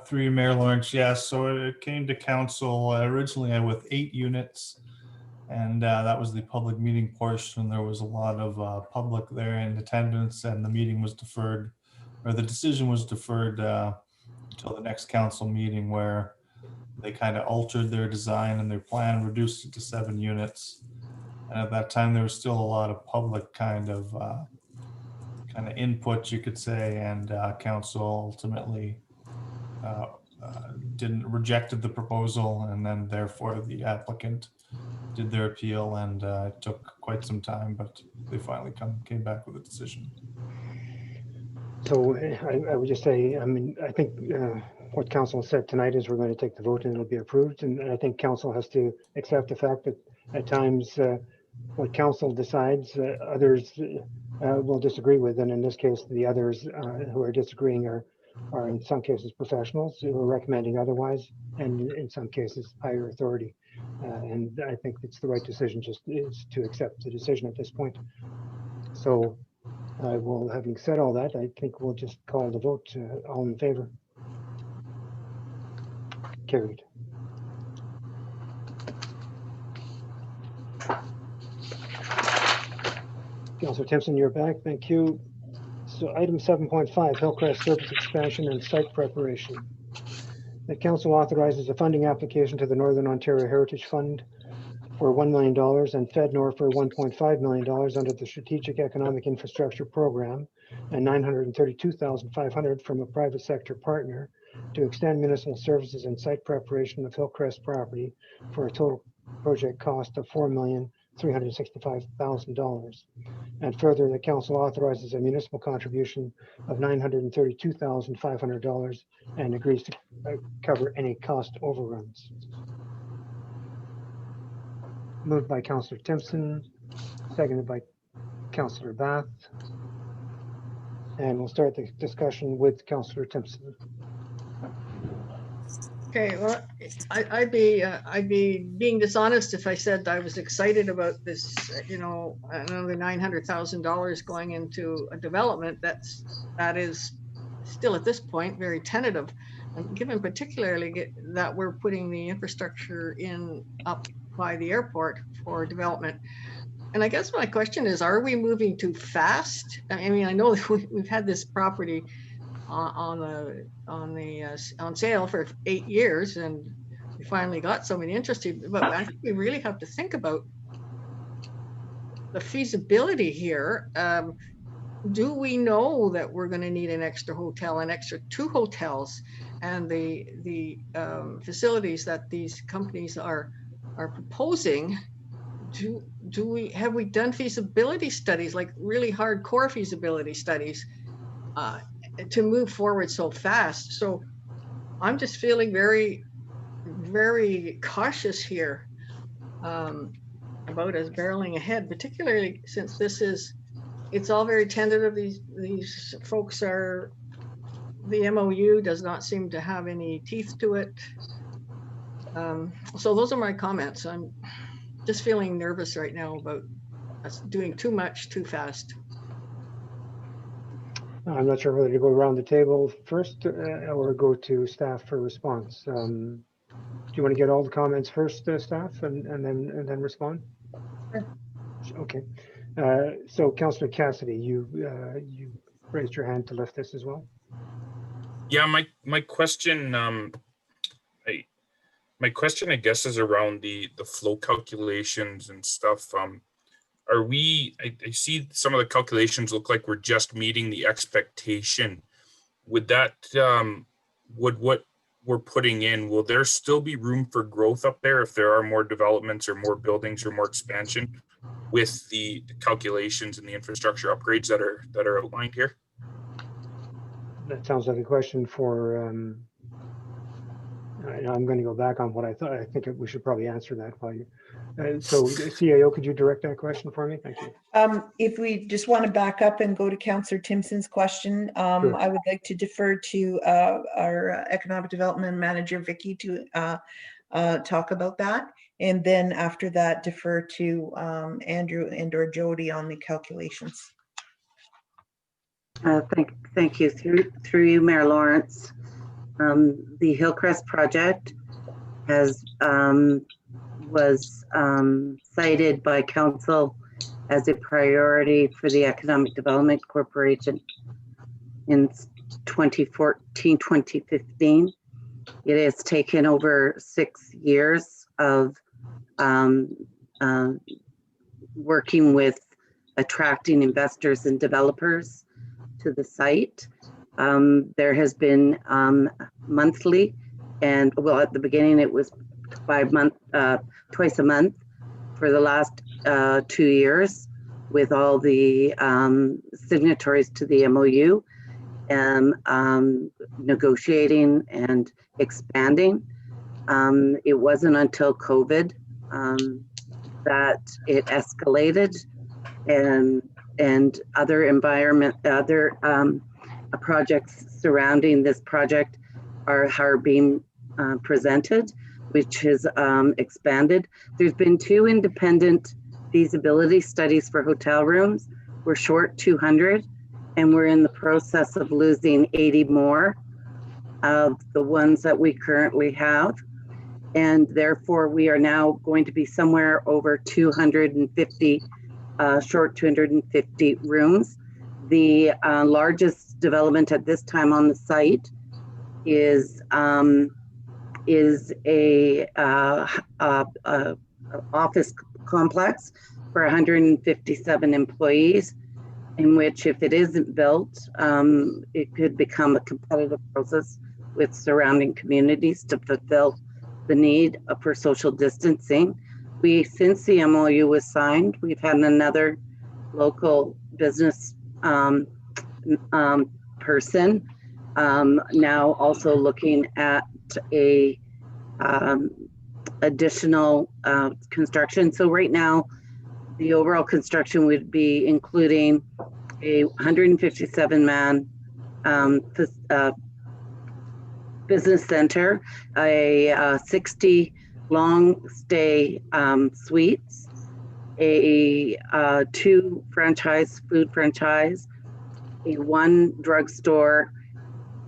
Through Mayor Lawrence, yes. So it came to council originally with 8 units, and that was the public meeting portion. There was a lot of public there in attendance, and the meeting was deferred, or the decision was deferred until the next council meeting, where they kind of altered their design and their plan, reduced it to 7 units. And at that time, there was still a lot of public kind of input, you could say, and council ultimately rejected the proposal, and then therefore the applicant did their appeal, and it took quite some time, but they finally came back with a decision. So I would just say, I mean, I think what council said tonight is we're going to take the vote and it'll be approved. And I think council has to accept the fact that at times what council decides, others will disagree with. And in this case, the others who are disagreeing are in some cases professionals who are recommending otherwise, and in some cases higher authority. And I think it's the right decision just is to accept the decision at this point. So I will, having said all that, I think we'll just call the vote. All in favor? Carried. Councillor Timpson, you're back. Thank you. So item 7.5, Hillcrest Service Expansion and Site Preparation. The council authorizes a funding application to the Northern Ontario Heritage Fund for $1 million and FedNor for $1.5 million under the Strategic Economic Infrastructure Program and $932,500 from a private sector partner to extend municipal services and site preparation of Hillcrest property for a total project cost of $4,365,000. And further, the council authorizes a municipal contribution of $932,500 and agrees to cover any cost overruns. Moved by Councillor Timpson, seconded by Councillor Bath. And we'll start the discussion with Councillor Timpson. Okay, well, I'd be being dishonest if I said I was excited about this, another $900,000 going into a development that is still at this point very tentative, and given particularly that we're putting the infrastructure in up by the airport for development. And I guess my question is, are we moving too fast? I mean, I know we've had this property on sale for 8 years, and we finally got somebody interested. But I think we really have to think about the feasibility here. Do we know that we're going to need an extra hotel, an extra 2 hotels, and the facilities that these companies are proposing? Have we done feasibility studies, like really hardcore feasibility studies, to move forward so fast? So I'm just feeling very, very cautious here about us barreling ahead, particularly since it's all very tentative. These folks the MOU does not seem to have any teeth to it. So those are my comments. I'm just feeling nervous right now about us doing too much too fast. I'm not sure whether to go around the table first or go to staff for response. Do you want to get all the comments first, staff, and then respond? Okay. So Councillor Cassidy, you raised your hand to lift this as well. Yeah, my question, my question, I guess, is around the flow calculations and stuff. Are we? I see some of the calculations look like we're just meeting the expectation. Would that would what we're putting in? Will there still be room for growth up there if there are more developments or more buildings or more expansion with the calculations and the infrastructure upgrades that are outlined here? That sounds like a question for, I'm going to go back on what I thought. I think we should probably answer that while you, so CAO, could you direct that question for me? Thank you. If we just want to back up and go to Councillor Timpson's question, Sure. I would like to defer to our Economic Development Manager, Vicky, to talk about that. And then after that, defer to Andrew and or Jody on the calculations. Thank you. Through you, Mayor Lawrence. The Hillcrest project was cited by Council as a priority for the Economic Development Corporation in 2014, 2015. It has taken over 6 years of working with attracting investors and developers to the site. There has been monthly, and well, at the beginning it was twice a month for the last 2 years, with all the signatories to the MOU, and negotiating and expanding. It wasn't until COVID that it escalated, and other projects surrounding this project are being presented, which has expanded. There's been 2 independent feasibility studies for hotel rooms. We're short 200, and we're in the process of losing 80 more of the ones that we currently have. And therefore, we are now going to be somewhere over 250, short 250 rooms. The largest development at this time on the site is a office complex for 157 employees, in which, if it isn't built, it could become a competitive process with surrounding communities to fulfill the need for social distancing. Since the MOU was signed, we've had another local business person now also looking at a additional construction. So right now, the overall construction would be including a 157-man business center, a 60 long stay suites, a 2 food franchise, a 1 drugstore,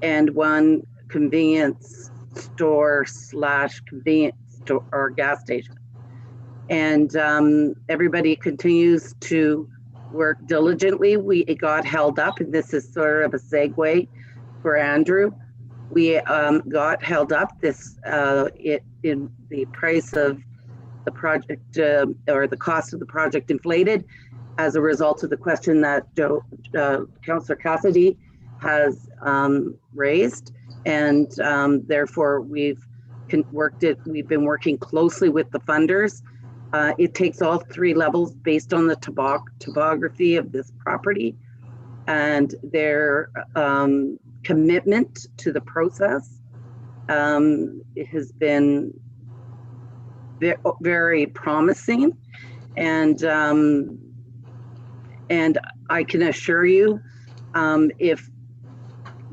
and 1 convenience store / convenience store or gas station. And everybody continues to work diligently. It got held up, and this is sort of a segue for Andrew. We got held up in the price of the project or the cost of the project inflated as a result of the question that Councillor Cassidy has raised, and therefore we've been working closely with the funders. It takes all 3 levels based on the topography of this property and their commitment to the process. It has been very promising, and I can assure you, if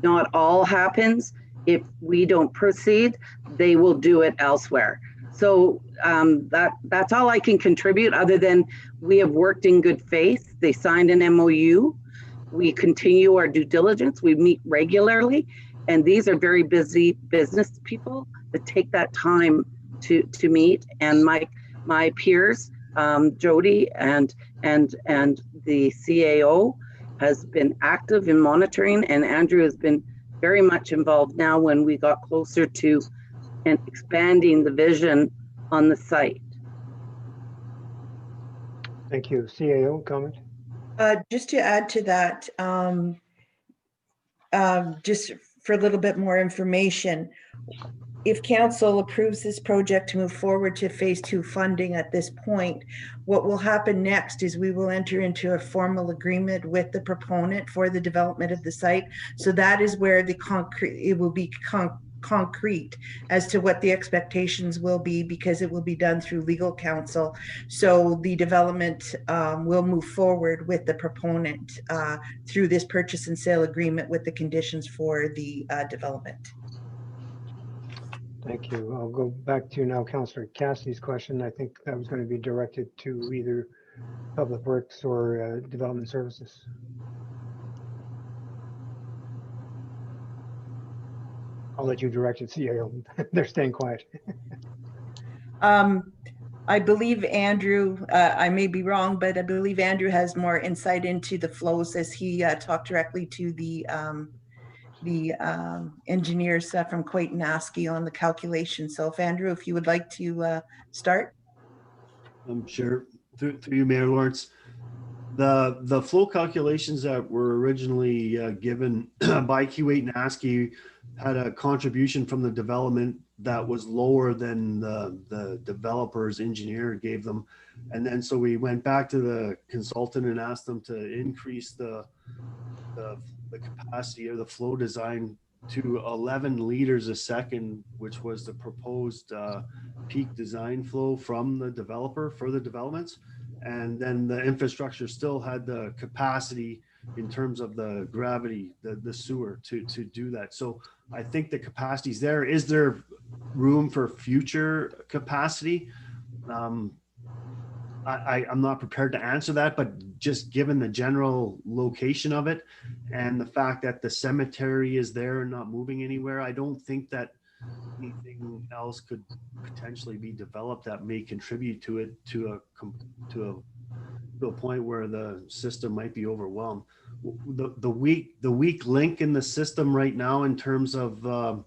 not all happens, if we don't proceed, they will do it elsewhere. So that's all I can contribute, other than we have worked in good faith. They signed an MOU. We continue our due diligence. We meet regularly, and these are very busy business people that take that time to meet. And my peers, Jody and the CAO has been active in monitoring, and Andrew has been very much involved now when we got closer to and expanding the vision on the site. Thank you. CAO, comment? Just to add to that, just for a little bit more information, if council approves this project to move forward to phase 2 funding at this point, what will happen next is we will enter into a formal agreement with the proponent for the development of the site. So that is where the it will be concrete as to what the expectations will be, because it will be done through legal counsel. So the development will move forward with the proponent through this purchase and sale agreement with the conditions for the development. Thank you. I'll go back to now Councillor Cassidy's question. I think that was going to be directed to either Public Works or Development Services. I'll let you direct it, CAO. They're staying quiet. I believe Andrew, I may be wrong, but I believe Andrew has more insight into the flows as he talked directly to the engineers from Clayton Askey on the calculation. So if Andrew, if you would like to start. I'm sure through you, Mayor Lawrence. The flow calculations that were originally given by Q8 and Askey had a contribution from the development that was lower than the developer's engineer gave them. And then so we went back to the consultant and asked them to increase the capacity of the flow design to 11 liters a second, which was the proposed peak design flow from the developer for the developments. And then the infrastructure still had the capacity in terms of the gravity, the sewer to do that. So I think the capacity is there. Is there room for future capacity? I'm not prepared to answer that, but just given the general location of it and the fact that the cemetery is there and not moving anywhere, I don't think that anything else could potentially be developed that may contribute to it to a point where the system might be overwhelmed. The weak link in the system right now in terms of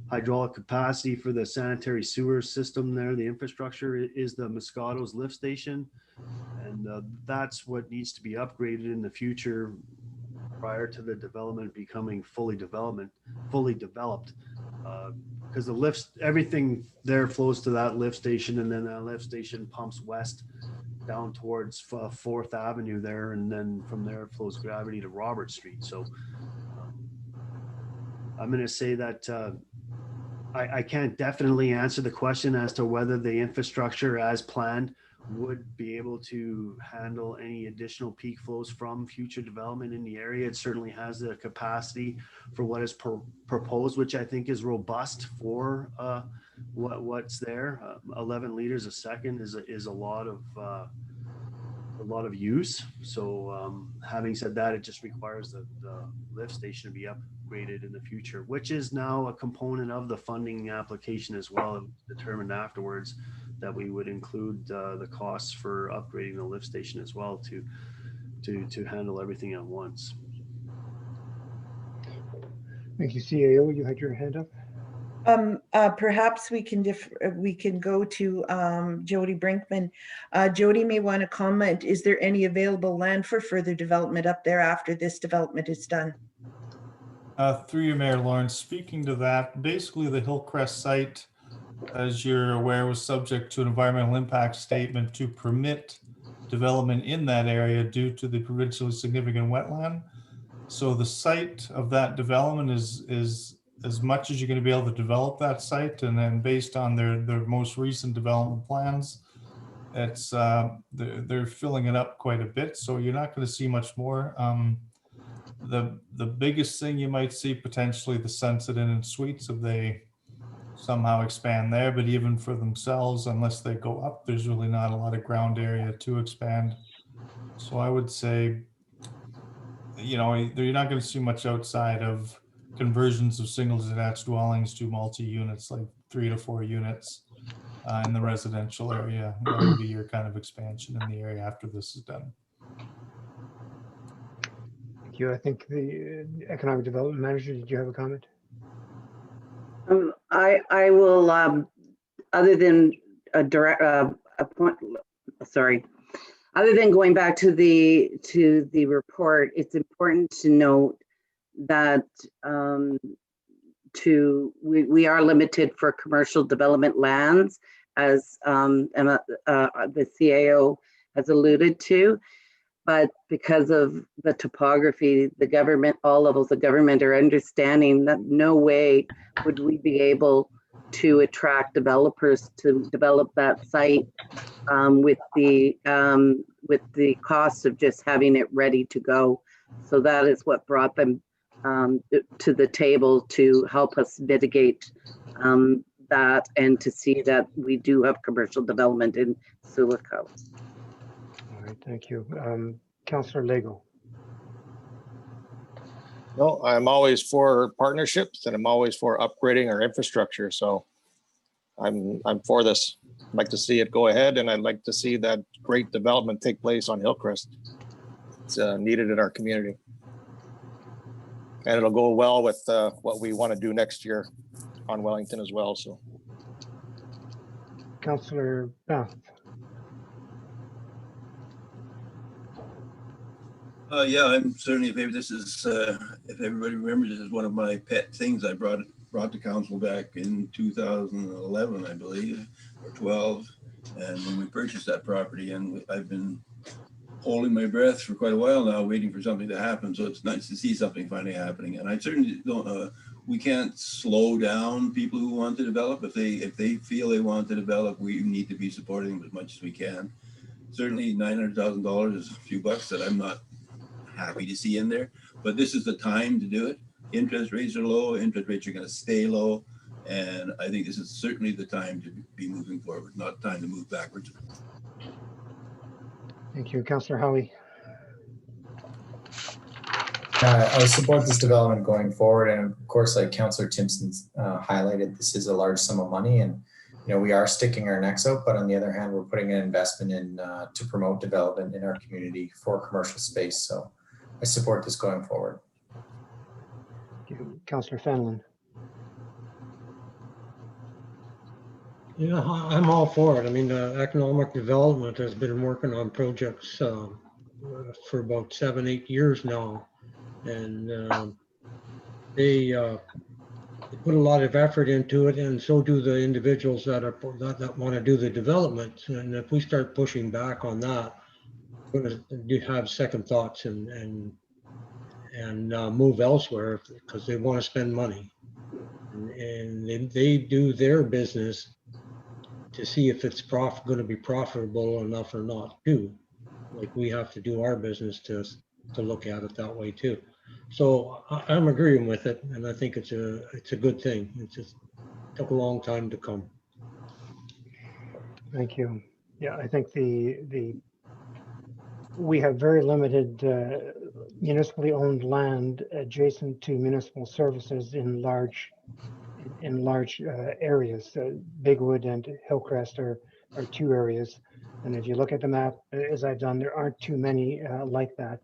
hydraulic capacity for the sanitary sewer system there, the infrastructure, is the Moscato's lift station. And that's what needs to be upgraded in the future prior to the development becoming fully developed. Because the lifts, everything there flows to that lift station, and then that lift station pumps west down towards 4th Avenue there, and then from there it flows gravity to Robert Street. So I'm going to say that I can't definitely answer the question as to whether the infrastructure as planned would be able to handle any additional peak flows from future development in the area. It certainly has the capacity for what is proposed, which I think is robust for what's there. 11 liters a second is a lot of use. So having said that, it just requires the lift station to be upgraded in the future, which is now a component of the funding application as well, and determined afterwards that we would include the costs for upgrading the lift station as well to handle everything at once. Thank you, CAO. You had your hand up. Perhaps we can go to Jody Brinkman. Jody may want to comment. Is there any available land for further development up there after this development is done? Through you, Mayor Lawrence, speaking to that, basically the Hillcrest site, as you're aware, was subject to an environmental impact statement to permit development in that area due to the provincially significant wetland. So the site of that development is as much as you're going to be able to develop that site, and then based on their most recent development plans, it's they're filling it up quite a bit. So you're not going to see much more. The biggest thing you might see potentially the Sunset Inn and Suites if they somehow expand there, but even for themselves, unless they go up, there's really not a lot of ground area to expand. So I would say you know, you're not going to see much outside of conversions of single detached dwellings to multi-units, like 3 to 4 units in the residential area. That would be your kind of expansion in the area after this is done. Thank you. I think the Economic Development Manager, did you have a comment? I will, other than a direct, other than going back to the report, it's important to note that we are limited for commercial development lands, as the CAO has alluded to. But because of the topography, the government, all levels of government are understanding that no way would we be able to attract developers to develop that site with the cost of just having it ready to go. So that is what brought them to the table to help us mitigate that and to see that we do have commercial development in Silico. All right, thank you. Councillor Lego. No, I'm always for partnerships and I'm always for upgrading our infrastructure. So I'm for this. I'd like to see it go ahead, and I'd like to see that great development take place on Hillcrest. It's needed in our community. And it'll go well with what we want to do next year on Wellington as well. So, Councillor Bath. Yeah, I'm certainly in favor. This is, if everybody remembers, this is one of my pet things I brought to council back in 2011, I believe, or 12. And when we purchased that property, and I've been holding my breath for quite a while now, waiting for something to happen. So it's nice to see something finally happening. And I certainly don't, we can't slow down people who want to develop. If they feel they want to develop, we need to be supporting them as much as we can. Certainly $900,000 is a few bucks that I'm not happy to see in there, but this is the time to do it. Interest rates are low, interest rates are going to stay low, and I think this is certainly the time to be moving forward, not time to move backwards. Thank you. Councillor Howie. I support this development going forward, and of course, like Councillor Timpson highlighted, this is a large sum of money, and we are sticking our necks out, but on the other hand, we're putting an investment in to promote development in our community for commercial space. So I support this going forward. Thank you. Councillor Fenelon. Yeah, I'm all for it. I mean, economic development has been working on projects for about 7-8 years now, and they put a lot of effort into it, and so do the individuals that want to do the development. And if we start pushing back on that, we're going to have second thoughts and move elsewhere because they want to spend money, and they do their business to see if it's going to be profitable enough or not too. Like we have to do our business to look at it that way too. So I'm agreeing with it, and I think it's a good thing. It just took a long time to come. Thank you. Yeah, I think we have very limited municipally owned land adjacent to municipal services in large areas. Bigwood and Hillcrest are two areas, and if you look at the map, as I've done, there aren't too many like that.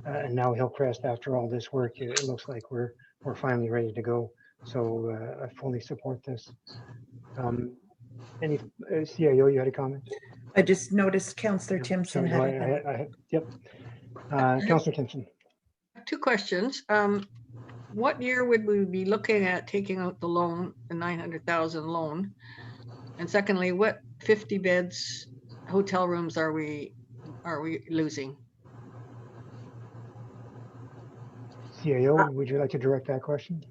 And now Hillcrest, after all this work, it looks like we're finally ready to go. So I fully support this. Any CIO, you had a comment? I just noticed Councillor Timpson had a hand. Yep. Councillor Timpson. Two questions. What year would we be looking at taking out the loan, the 900,000 loan? And secondly, what 50 beds hotel rooms are we losing? CIO, would you like to direct that question?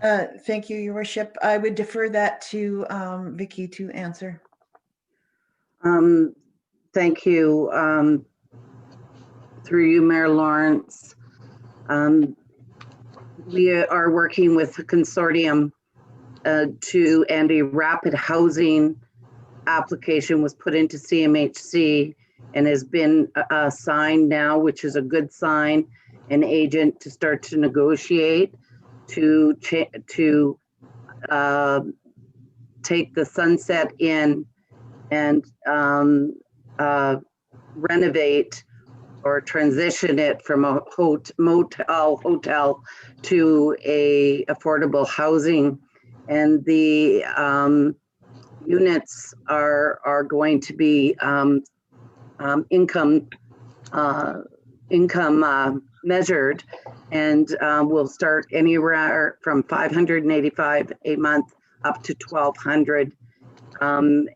Thank you, Your Worship. I would defer that to Vicky to answer. Thank you. Through you, Mayor Lawrence. We are working with a consortium and a rapid housing application was put into CMHC and has been assigned now, which is a good sign, an agent to start to negotiate to take the Sunset Inn and renovate or transition it from a hotel to a affordable housing. And the units are going to be income measured, and will start anywhere from $585 a month up to $1,200.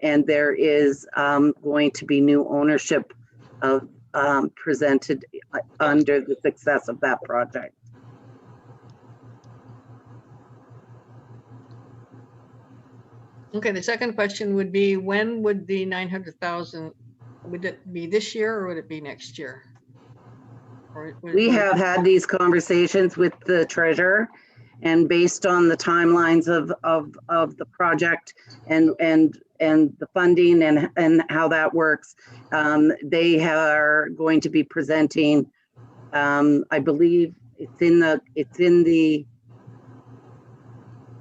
And there is going to be new ownership of presented under the success of that project. Okay, the second question would be, when would the 900,000, would it be this year or would it be next year? Or We have had these conversations with the treasurer, and based on the timelines of the project and the funding and how that works, they are going to be presenting, I believe it's in the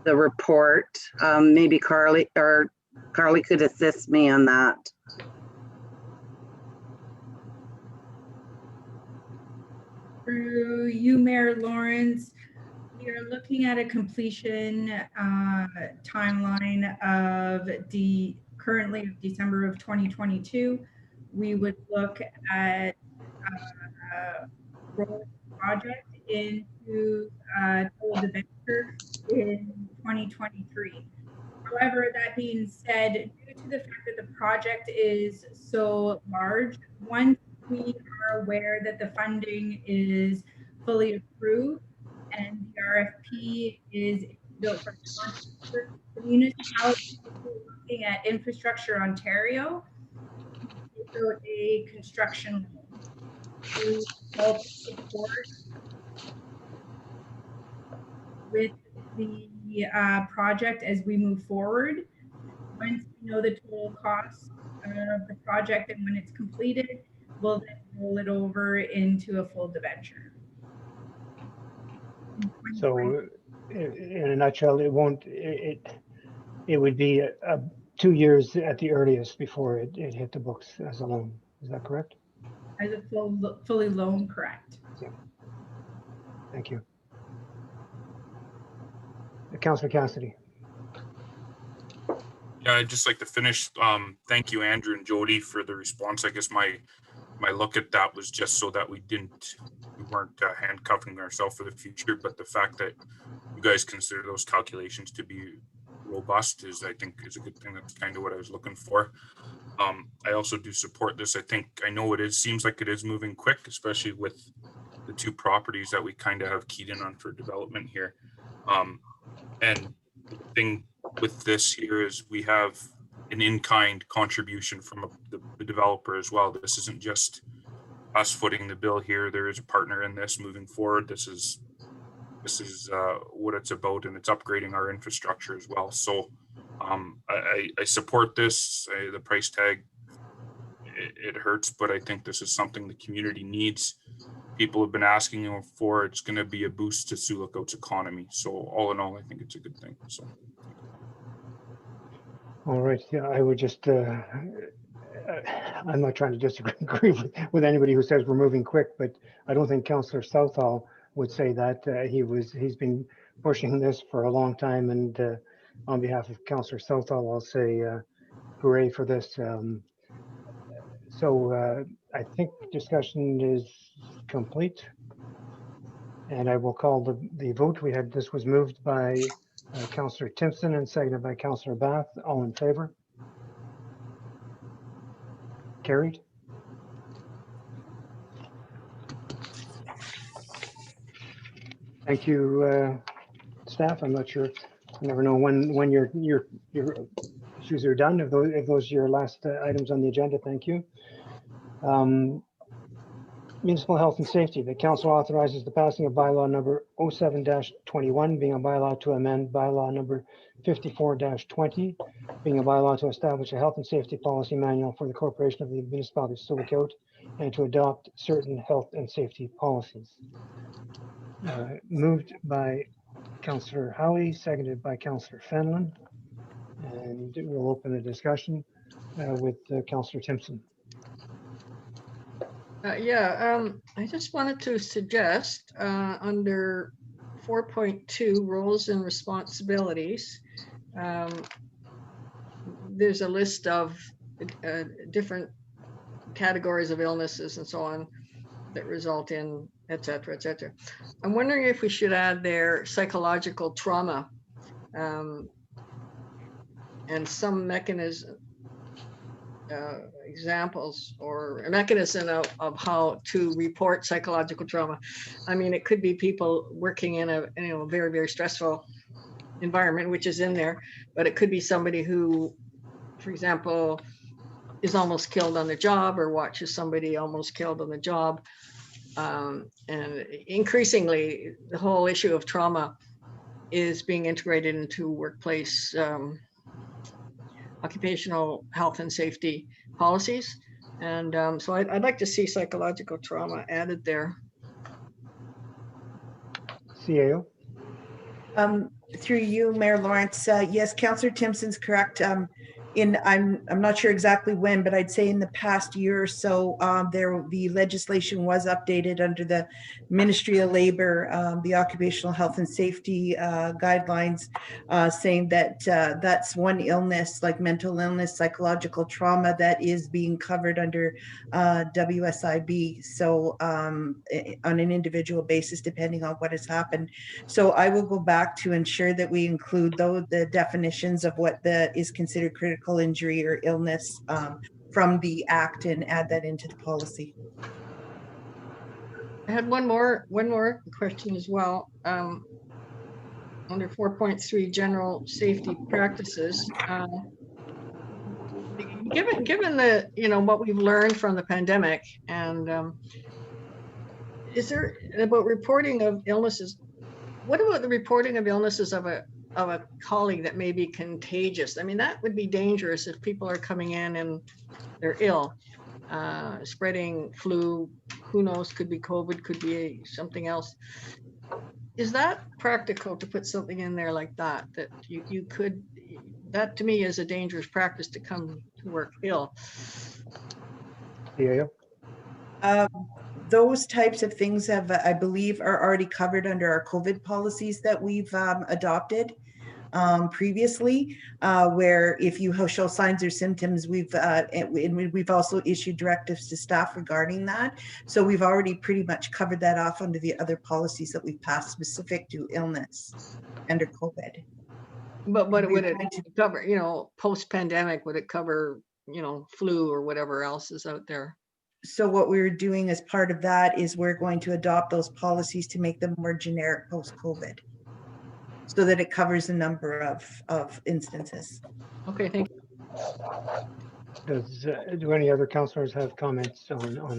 report. Maybe Carly could assist me on that. Through you, Mayor Lawrence, we are looking at a completion timeline of currently December of 2022. We would look at rolling the project into total debenture in 2023. However, that being said, due to the fact that the project is so large, once we are aware that the funding is fully approved and the RFP is built for the municipality looking at Infrastructure Ontario, so a construction loan to help support with the project as we move forward. Once we know the total cost of the project and when it's completed, we'll then roll it over into a full debenture. So in a nutshell, it would be 2 years at the earliest before it hit the books as a loan. Is that correct? As a fully loan, correct. Yeah. Thank you. Councillor Cassidy. Yeah, I'd just like to finish. Thank you, Andrew and Jody, for the response. I guess my look at that was just so that we weren't handcuffing ourselves for the future, but the fact that you guys consider those calculations to be robust I think is a good thing. That's kind of what I was looking for. I also do support this. I know seems like it is moving quick, especially with the two properties that we kind of have keyed in on for development here. And the thing with this here is we have an in-kind contribution from the developer as well. This isn't just us footing the bill here. There is a partner in this moving forward. This is what it's about, and it's upgrading our infrastructure as well. So I support this. The price tag, it hurts, but I think this is something the community needs. People have been asking for. It's going to be a boost to Sioux Lookout's economy. So all in all, I think it's a good thing. So. All right. Yeah, I would just. I'm not trying to disagree with anybody who says we're moving quick, but I don't think Councillor Southall would say that. He's been pushing this for a long time, and on behalf of Councillor Southall, I'll say hooray for this. So I think discussion is complete, and I will call the vote. This was moved by Councillor Timpson and seconded by Councillor Bath. All in favor? Carried. Thank you, staff. I'm not sure. You never know when your issues are done. If those are your last items on the agenda, thank you. Municipal health and safety, the council authorizes the passing of bylaw number 07-21, being a bylaw to amend bylaw number 54-20, being a bylaw to establish a health and safety policy manual for the corporation of the municipality of Silvercote, and to adopt certain health and safety policies. Moved by Councillor Howie, seconded by Councillor Fenlon. And we'll open the discussion with Councillor Timpson. I just wanted to suggest under 4.2 roles and responsibilities, there's a list of different categories of illnesses and so on that result in et cetera, et cetera. I'm wondering if we should add there psychological trauma and some mechanism, examples or a mechanism of how to report psychological trauma. I mean, it could be people working in a very, very stressful environment, which is in there, but it could be somebody who, for example, is almost killed on the job or watches somebody almost killed on the job. And increasingly, the whole issue of trauma is being integrated into workplace occupational health and safety policies. And so I'd like to see psychological trauma added there. CAO. Through you, Mayor Lawrence, yes, Councillor Timpson's correct. I'm not sure exactly when, but I'd say in the past year or so, the legislation was updated under the Ministry of Labor, the Occupational Health and Safety guidelines, saying that that's one illness, like mental illness, psychological trauma, that is being covered under WSIB. So on an individual basis, depending on what has happened. So I will go back to ensure that we include the definitions of what is considered critical injury or illness from the Act and add that into the policy. I had one more question as well. Under 4.3 general safety practices, given the what we've learned from the pandemic, and is there about reporting of illnesses? What about the reporting of illnesses of a colleague that may be contagious? I mean, that would be dangerous if people are coming in and they're ill, spreading flu, who knows, could be COVID, could be something else. Is that practical to put something in there like that, that you could, that to me is a dangerous practice to come to work ill? CAO. Those types of things I believe, are already covered under our COVID policies that we've adopted previously, where if you show signs or symptoms, we've also issued directives to staff regarding that. So we've already pretty much covered that off under the other policies that we've passed specific to illness under COVID. But would it cover, post-pandemic, would it cover, flu or whatever else is out there? So what we're doing as part of that is we're going to adopt those policies to make them more generic post-COVID, so that it covers a number of instances. Okay, thank you. Do any other councillors have comments on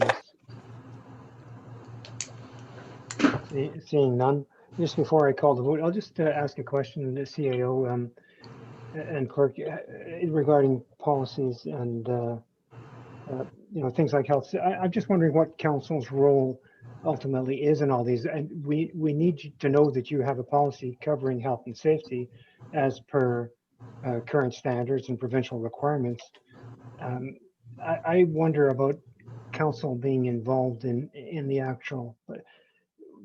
this? Seeing none, just before I call the vote, I'll just ask a question to CAO and clerk regarding policies and things like health. I'm just wondering what council's role ultimately is in all these, and we need to know that you have a policy covering health and safety as per current standards and provincial requirements. I wonder about council being involved in the actual,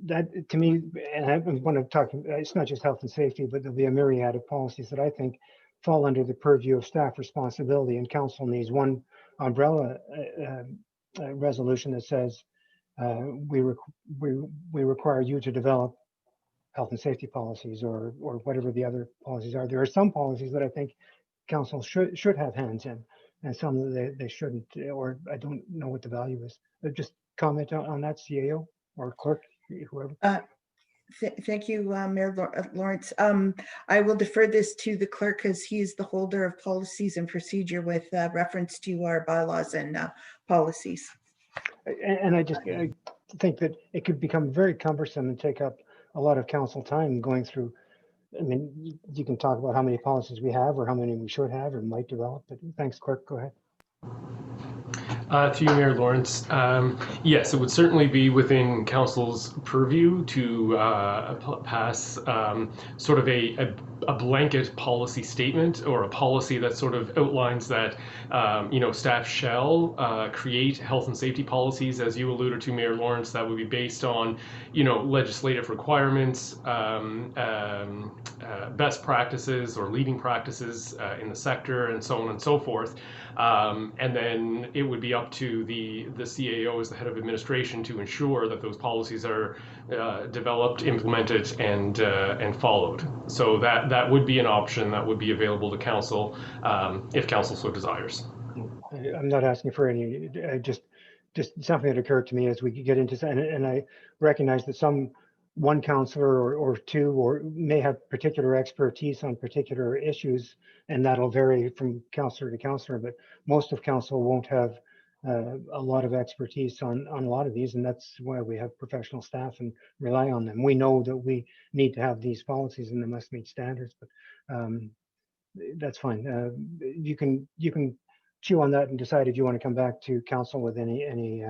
that to me, and I want to talk, it's not just health and safety, but there'll be a myriad of policies that I think fall under the purview of staff responsibility, and council needs one umbrella resolution that says we require you to develop health and safety policies or whatever the other policies are. There are some policies that I think council should have hands in, and some that they shouldn't, or I don't know what the value is. But just comment on that, CAO or clerk, whoever. Thank you, Mayor Lawrence. I will defer this to the clerk as he is the holder of policies and procedure with reference to our bylaws and policies. And I just, think that it could become very cumbersome and take up a lot of council time going through. I mean, you can talk about how many policies we have or how many we should have or might develop, but thanks, Clerk, go ahead. To you, Mayor Lawrence. Yes, it would certainly be within council's purview to pass sort of a blanket policy statement or a policy that sort of outlines that staff shall create health and safety policies, as you alluded to, Mayor Lawrence, that would be based on legislative requirements, best practices or leading practices in the sector, and so on and so forth. And then it would be up to the CAO as the head of administration to ensure that those policies are developed, implemented, and followed. So that would be an option that would be available to council if council so desires. I'm not asking for any, just something that occurred to me as we get into, and I recognize that one councillor or two or may have particular expertise on particular issues, and that'll vary from councillor to councillor, but most of council won't have a lot of expertise on a lot of these, and that's why we have professional staff and rely on them. We know that we need to have these policies and they must meet standards, but that's fine. You can chew on that and decide if you want to come back to council with any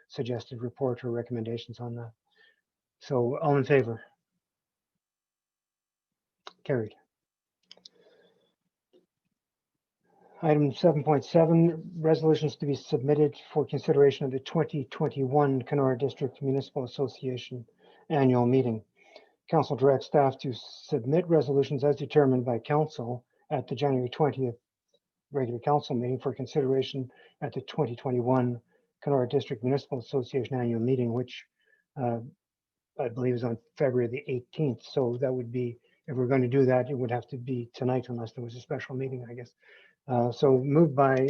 suggested report or recommendations on that. So all in favor? Carried. Item 7.7, resolutions to be submitted for consideration of the 2021 Kenora District Municipal Association annual meeting. Council directs staff to submit resolutions as determined by council at the January 20th regular council meeting for consideration at the 2021 Kenora District Municipal Association annual meeting, which I believe is on February the 18th. So that would be, if we're going to do that, it would have to be tonight unless there was a special meeting, I guess. So moved by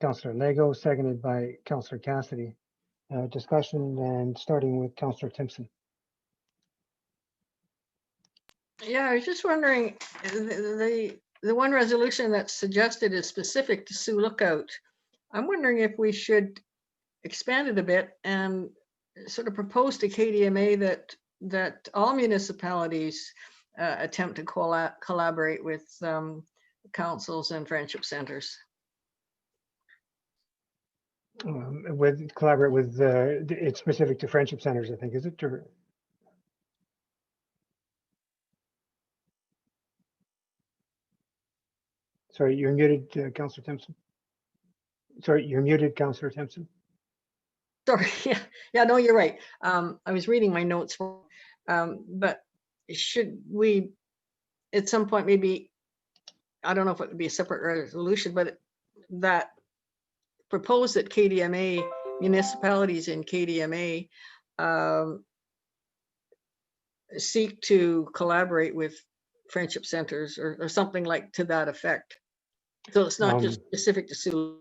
Councillor Lego, seconded by Councillor Cassidy. Discussion, and starting with Councillor Timpson. Yeah, I was just wondering, the one resolution that's suggested is specific to Sioux Lookout. I'm wondering if we should expand it a bit and sort of propose to KDMA that all municipalities attempt to collaborate with councils and friendship centers. Collaborate with, it's specific to friendship centers, I think, is it? Or... Sorry, you're muted, Councillor Timpson. Sorry, you're muted, Councillor Timpson. Sorry, yeah, no, you're right. I was reading my notes, but should we, at some point, maybe, I don't know if it would be a separate resolution, but that propose that KDMA, municipalities in KDMA, seek to collaborate with friendship centers or something like to that effect. So it's not just specific to Sioux.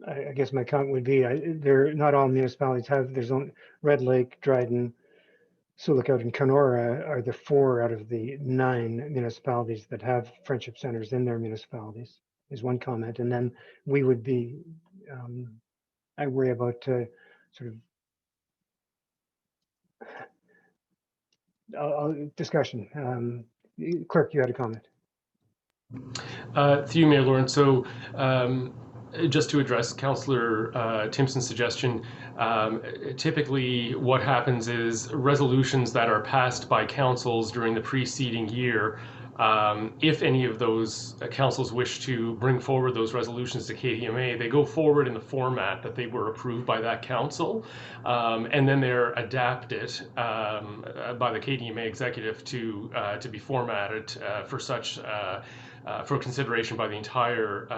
I guess my comment would be, they're not all municipalities have, there's only Red Lake, Dryden, Sioux Lookout, and Kenora are the 4 out of the 9 municipalities that have friendship centers in their municipalities, is one comment. And then we would be, I worry about sort of discussion. Clerk, you had a comment. To you, Mayor Lawrence. So just to address Councillor Timpson's suggestion, typically what happens is resolutions that are passed by councils during the preceding year, if any of those councils wish to bring forward those resolutions to KDMA, they go forward in the format that they were approved by that council, and then they're adapted by the KDMA executive to be formatted for such for consideration by the entire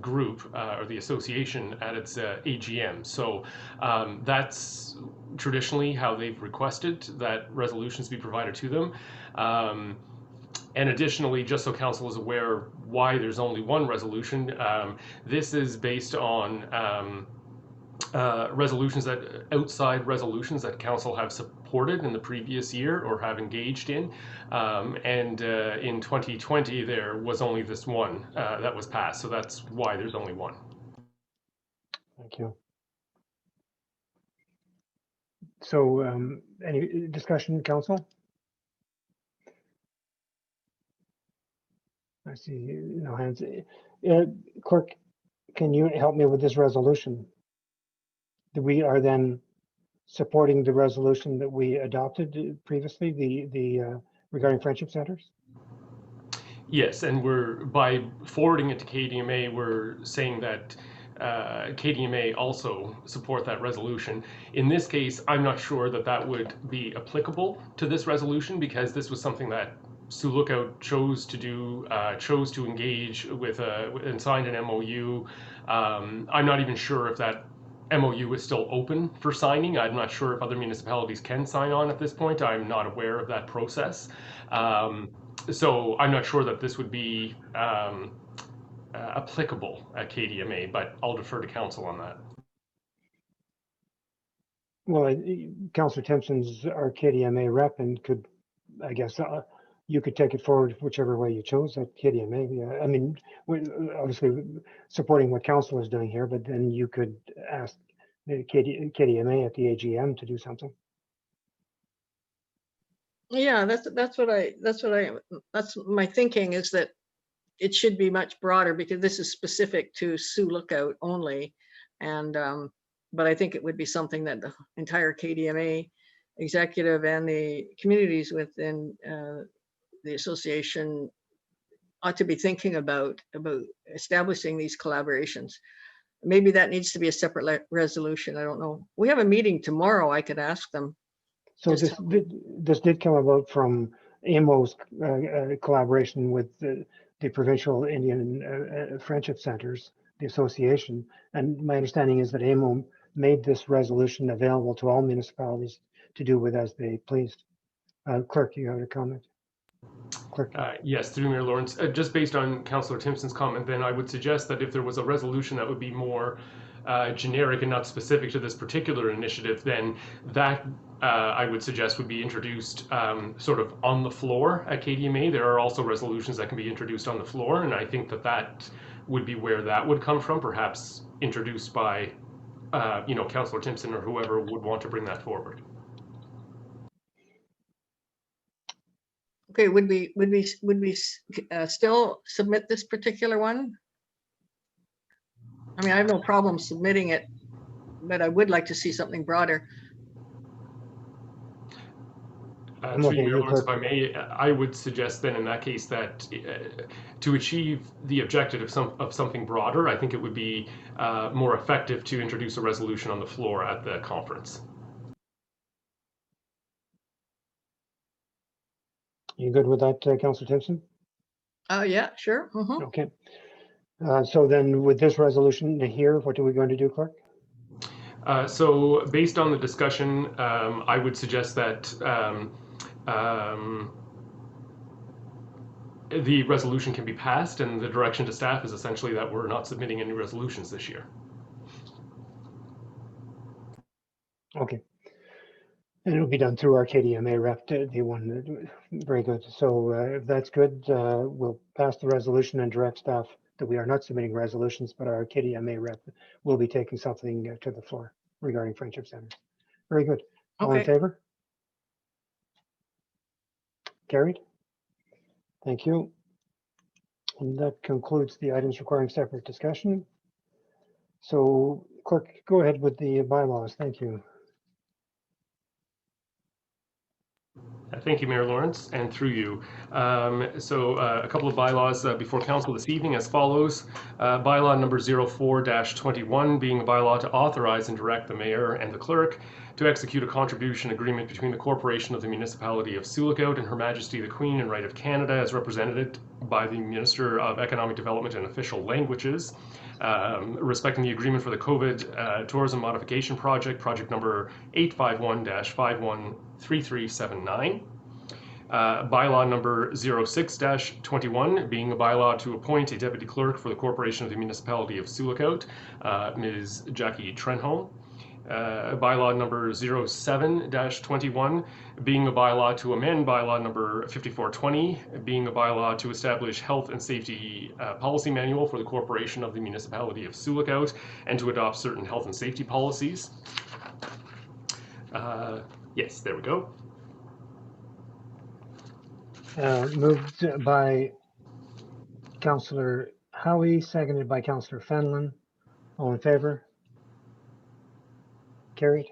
group or the association at its AGM. So that's traditionally how they've requested that resolutions be provided to them. And additionally, just so council is aware why there's only one resolution, this is based on outside resolutions that council have supported in the previous year or have engaged in. And in 2020, there was only this one that was passed. So that's why there's only one. Thank you. So any discussion, council? I see no hands. Clerk, can you help me with this resolution? We are then supporting the resolution that we adopted previously, the regarding friendship centers? Yes, and we're, by forwarding it to KDMA, we're saying that KDMA also support that resolution. In this case, I'm not sure that that would be applicable to this resolution because this was something that Sioux Lookout chose to do, chose to engage with and signed an MOU. I'm not even sure if that MOU is still open for signing. I'm not sure if other municipalities can sign on at this point. I'm not aware of that process. So I'm not sure that this would be applicable at KDMA, but I'll defer to council on that. Well, Councillor Timpson's our KDMA rep and could, I guess, you could take it forward whichever way you chose at KDMA. Yeah, I mean, obviously supporting what council is doing here, but then you could ask the KDMA at the AGM to do something. Yeah, that's my thinking is that it should be much broader because this is specific to Sioux Lookout only. And, but I think it would be something that the entire KDMA executive and the communities within the association ought to be thinking about establishing these collaborations. Maybe that needs to be a separate resolution. I don't know. We have a meeting tomorrow. I could ask them. So this did come about from AMO's collaboration with the Provincial Indian Friendship Centers, the association. And my understanding is that AMO made this resolution available to all municipalities to do with as they pleased. Clerk, you have a comment? Clerk. Yes, through Mayor Lawrence. Just based on Councillor Timpson's comment, then I would suggest that if there was a resolution that would be more generic and not specific to this particular initiative, then that I would suggest would be introduced sort of on the floor at KDMA. There are also resolutions that can be introduced on the floor, and I think that that would be where that would come from, perhaps introduced by Councillor Timpson or whoever would want to bring that forward. Okay, would we still submit this particular one? I mean, I have no problem submitting it, but I would like to see something broader. If I may, I would suggest then in that case that to achieve the objective of something broader, I think it would be more effective to introduce a resolution on the floor at the conference. You good with that, Councillor Timpson? Yeah, sure. Okay. So then with this resolution here, what are we going to do, Clerk? So based on the discussion, I would suggest that the resolution can be passed, and the direction to staff is essentially that we're not submitting any resolutions this year. Okay. And it'll be done through our KDMA rep, the one. Very good. So if that's good, we'll pass the resolution and direct staff that we are not submitting resolutions, but our KDMA rep will be taking something to the floor regarding friendship centers. Very good. All in favor? Carried. Thank you. And that concludes the items requiring separate discussion. So Clerk, go ahead with the bylaws. Thank you. Thank you, Mayor Lawrence, and through you. So a couple of bylaws before council this evening as follows. Bylaw number 04-21 being a bylaw to authorize and direct the mayor and the clerk to execute a contribution agreement between the Corporation of the Municipality of Sioux Lookout and Her Majesty the Queen and Right of Canada as represented by the Minister of Economic Development and Official Languages, respecting the agreement for the COVID Tourism Modification Project, project number 851-513379. Bylaw number 06-21 being a bylaw to appoint a deputy clerk for the Corporation of the Municipality of Sioux Lookout, Ms. Jackie Trenholm. Bylaw number 07-21 being a bylaw to amend bylaw number 5420, being a bylaw to establish health and safety policy manual for the Corporation of the Municipality of Sioux Lookout and to adopt certain health and safety policies. Yes, there we go. Moved by Councillor Howie, seconded by Councillor Fenlon. All in favor? Carried.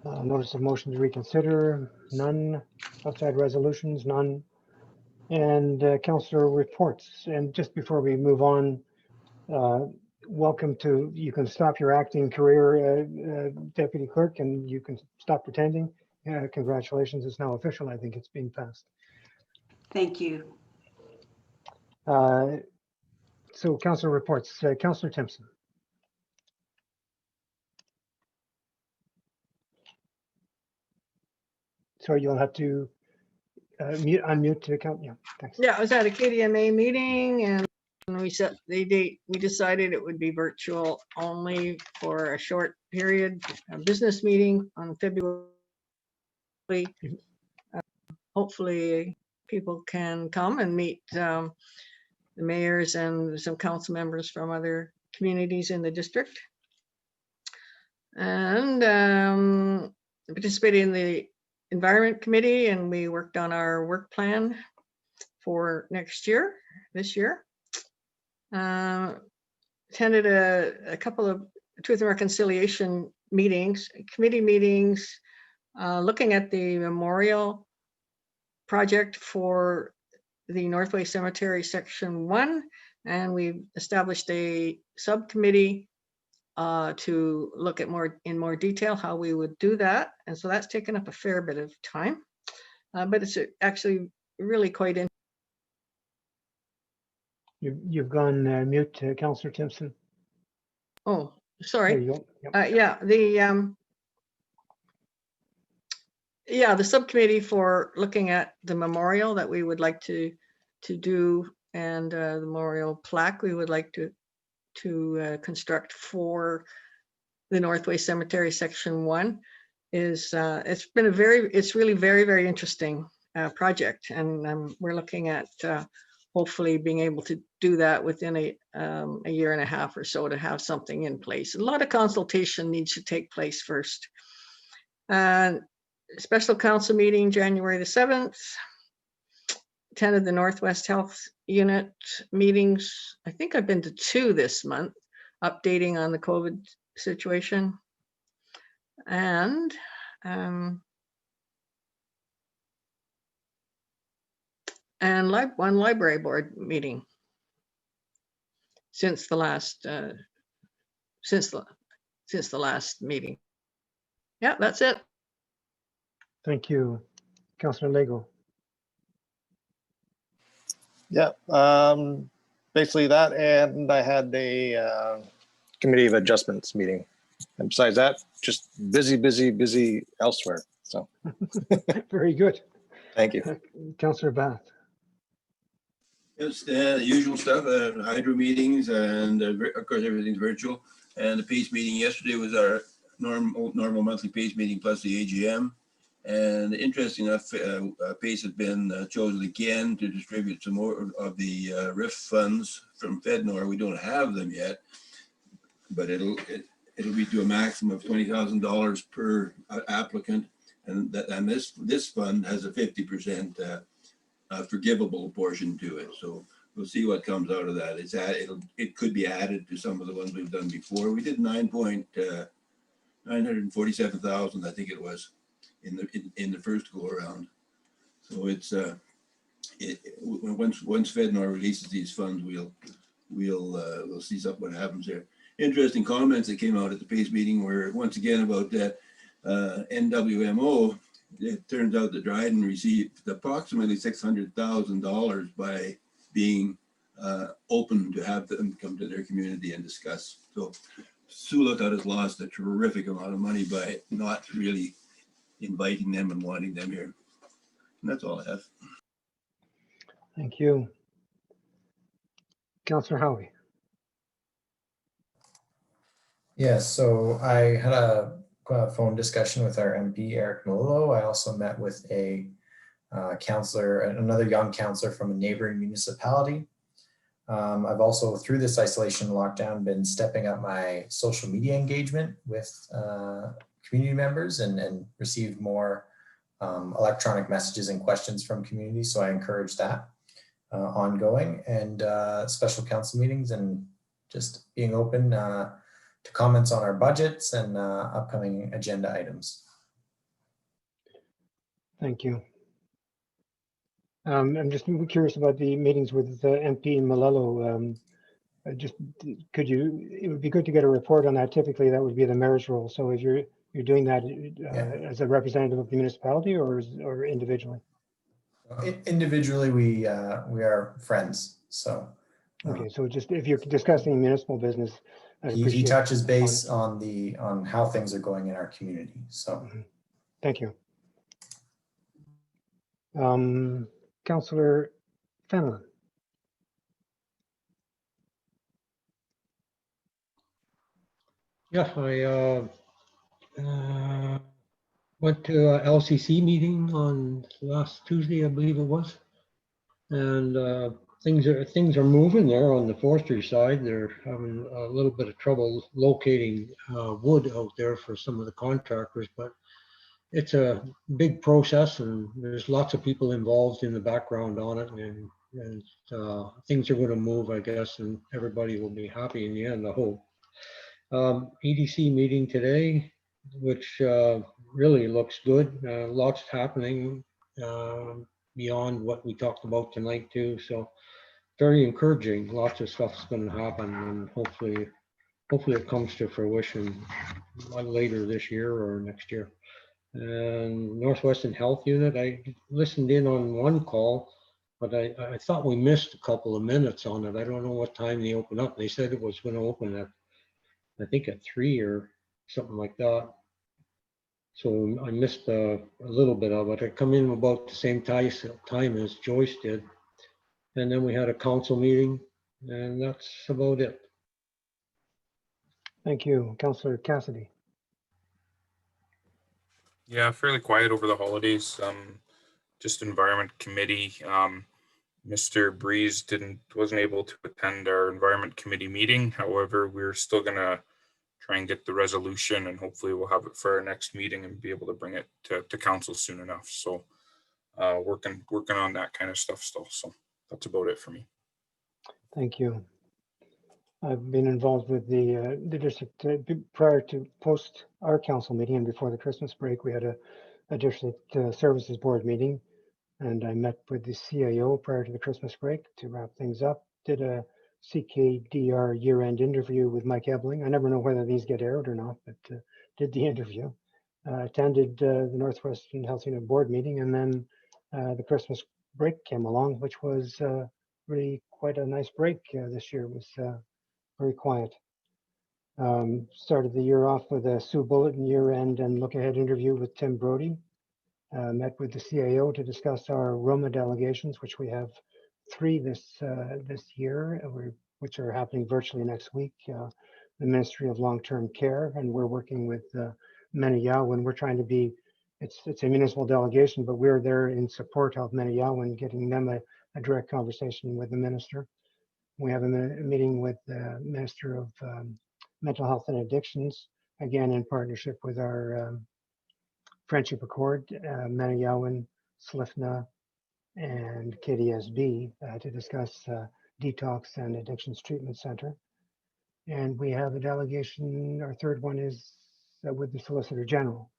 Notice of motion to reconsider, none. Outside resolutions, none. And Councillor reports. And just before we move on, welcome to, you can stop your acting career, Deputy Clerk, and you can stop pretending. Congratulations, it's now official. I think it's being passed. Thank you. So Councillor reports, Councillor Timpson. So you'll have to unmute to count. Yeah, thanks. Yeah, I was at a KDMA meeting and we set the date. We decided it would be virtual only for a short period, a business meeting on February. Hopefully people can come and meet the mayors and some council members from other communities in the district. And participated in the Environment Committee, and we worked on our work plan for this year. Attended a couple of Truth and Reconciliation meetings, committee meetings, looking at the memorial project for the Northway Cemetery Section 1, and we established a subcommittee to look at in more detail how we would do that. And so that's taken up a fair bit of time, but it's actually really quite interesting. You've gone mute, Councillor Timpson. Oh, There sorry. you go. Yep. The subcommittee for looking at the memorial that we would like to do, and the memorial plaque we would like to construct for the Northway Cemetery Section 1 is it's really very, very interesting project, and we're looking at hopefully being able to do that within a year and a half or so to have something in place. A lot of consultation needs to take place first. Special council meeting January the 7th. Attended the Northwest Health Unit meetings. I think I've been to 2 this month, updating on the COVID situation. And one library board meeting since the last meeting. Yeah, that's it. Thank you, Councillor Lego. Yeah, basically that, and I had a committee of adjustments meeting. And besides that, just busy elsewhere. So Very good. thank you. Councillor Bath. It's the usual stuff, hydro meetings, and of course, everything's virtual. And the PACE meeting yesterday was our normal monthly PACE meeting plus the AGM. And interesting enough, PACE has been chosen again to distribute some more of the RIF funds from FedNor. We don't have them yet, but it'll be to a maximum of $20,000 per applicant, and this fund has a 50% forgivable portion to it. So we'll see what comes out of that. It could be added to some of the ones we've done before. We did 947,000, I think it was, in the first go around. So it's once FedNor releases these funds, we'll see what happens there. Interesting comments that came out at the PACE meeting were once again about that NWMO. It turns out that Dryden received approximately $600,000 by being open to have them come to their community and discuss. So Sioux Lookout has lost a terrific amount of money by not really inviting them and wanting them here. And that's all I have. Thank you. Councillor Howie. Yes, so I had a phone discussion with our MP, Eric Melillo. I also met with a councillor, another young councillor from a neighboring municipality. I've also, through this isolation lockdown, been stepping up my social media engagement with community members and received more electronic messages and questions from community. So I encourage that ongoing, and special council meetings, and just being open to comments on our budgets and upcoming agenda items. Thank you. I'm just curious about the meetings with MP Malello. Just could you? It would be good to get a report on that. Typically, that would be the mayor's role. So, if you're doing that as a representative of the municipality, or individually? Individually, we are friends. So. Okay, so just if you're discussing municipal business, he touches base on how things are going in our community. So. Thank you. Councillor Fenelon. Yeah, I went to a LCC meeting on last Tuesday, I believe it was, and things are moving there on the forestry side. They're having a little bit of trouble locating wood out there for some of the contractors, but it's a big process, and there's lots of people involved in the background on it, and things are going to move, I guess, and everybody will be happy in the end, I hope. EDC meeting today, which really looks good. Lots happening beyond what we talked about tonight too. So very encouraging. Lots of stuff's going to happen, and hopefully it comes to fruition later this year or next year. And Northwestern Health Unit, I listened in on one call, but I thought we missed a couple of minutes on it. I don't know what time they opened up. They said it was going to open at, I think, at 3 or something like that. So I missed a little bit of it. I come in about the same time as Joyce did. And then we had a council meeting, and that's about it. Thank you. Councillor Cassidy. Yeah, fairly quiet over the holidays. Just Environment Committee. Mr. Breeze wasn't able to attend our Environment Committee meeting. However, we're still gonna try and get the resolution, and hopefully we'll have it for our next meeting and be able to bring it to council soon enough. So working on that kind of stuff still. So that's about it for me. Thank you. I've been involved with the district prior to post our council meeting and before the Christmas break. We had a district services board meeting, and I met with the CIO prior to the Christmas break to wrap things up. Did a CKDR year-end interview with Mike Ebling. I never know whether these get aired or not, but did the interview. Attended the Northwestern Health Unit board meeting, and then the Christmas break came along, which was really quite a nice break this year. It was very quiet. Started the year off with a Sioux Bulletin year-end and look-ahead interview with Tim Brody. Met with the CIO to discuss our Roma delegations, which we have 3 this year, which are happening virtually next week. The Ministry of Long-Term Care, and we're working with Menayawin. We're trying to be, it's a municipal delegation, but we're there in support of Menayawin, getting them a direct conversation with the minister. We have a meeting with the Minister of Mental Health and Addictions, again in partnership with our Friendship Accord, Menayawin, Slifna, and KDSB to discuss detox and addictions treatment center. And we have a delegation, our third one is with the Solicitor General,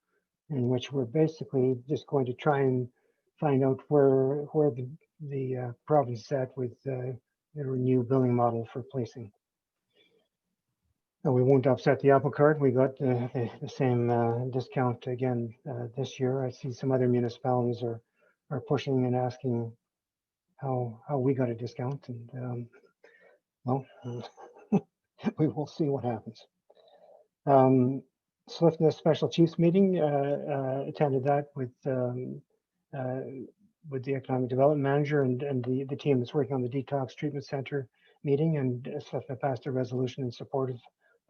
in which we're basically just going to try and find out where the province is at with their new billing model for policing. We won't upset the apple cart. We got the same discount again this year. I see some other municipalities are pushing and asking how we got a discount, and well, we will see what happens. Slifna Special Chiefs meeting, attended that with the Economic Development Manager and the team that's working on the Detox Treatment Center meeting, and Slifna passed a resolution in support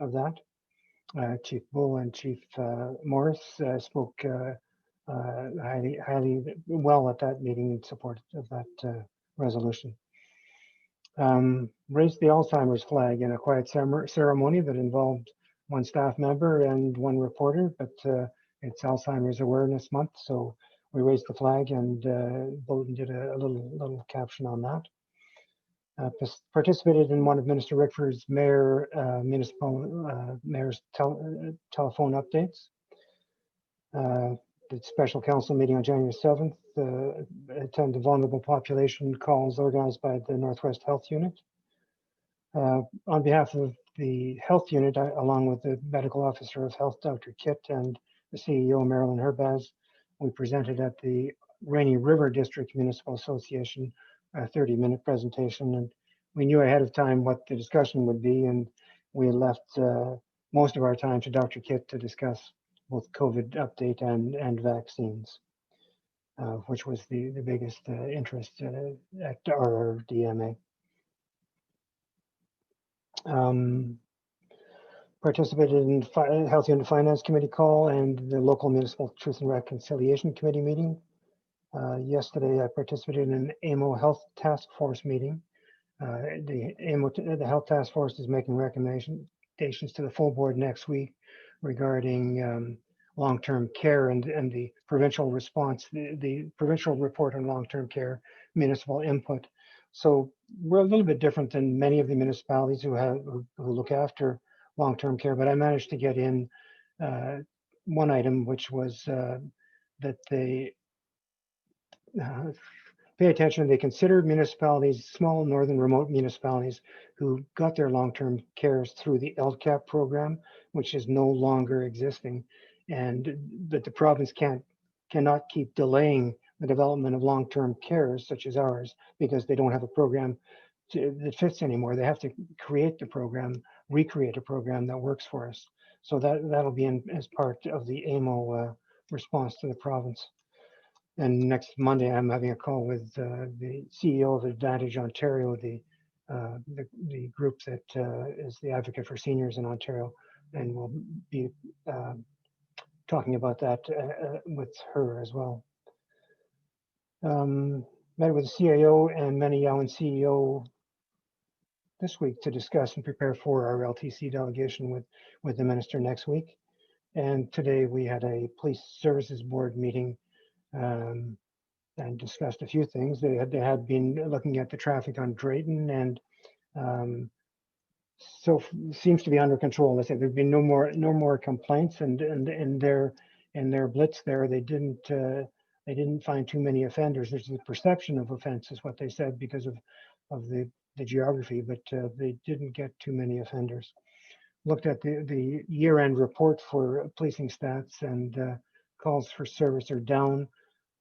of that. Chief Bull and Chief Morris spoke highly well at that meeting in support of that resolution. Raised the Alzheimer's flag in a quiet ceremony that involved one staff member and one reporter, but it's Alzheimer's Awareness Month, so we raised the flag and Bolton did a little caption on that. Participated in one of Minister Rickford's mayor's telephone updates. The special council meeting on January 7th, attend the vulnerable population calls organized by the Northwest Health Unit. On behalf of the Health Unit, along with the Medical Officer of Health, Dr. Kitt, and the CEO, Marilyn Herbaz, we presented at the Rainy River District Municipal Association a 30-minute presentation, and we knew ahead of time what the discussion would be, and we left most of our time to Dr. Kitt to discuss both COVID update and vaccines, which was the biggest interest at our DMA. Participated in Health Unit Finance Committee call and the local Municipal Truth and Reconciliation Committee meeting. Yesterday, I participated in an AMO Health Task Force meeting. The Health Task Force is making recommendations to the full board next week regarding long-term care and the provincial response, the provincial report on long-term care, municipal input. So we're a little bit different than many of the municipalities who look after long-term care, but I managed to get in one item, which was that they pay attention. They consider municipalities, small northern remote municipalities who got their long-term cares through the LCAP program, which is no longer existing, and that the province cannot keep delaying the development of long-term cares such as ours because they don't have a program that fits anymore. They have to create the program, recreate a program that works for us. So that'll be as part of the AMO response to the province. And next Monday, I'm having a call with the CEO of Advantage Ontario, the group that is the advocate for seniors in Ontario, and we'll be talking about that with her as well. Met with the CAO and Maniyawan CEO this week to discuss and prepare for our LTC delegation with the minister next week. And today we had a police services board meeting and discussed a few things. They had been looking at the traffic on Drayton, and so seems to be under control. They said there've been no more complaints, and in their blitz there, they didn't find too many offenders. There's a perception of offense, is what they said, because of the geography, but they didn't get too many offenders. Looked at the year-end report for policing stats, and calls for service are down.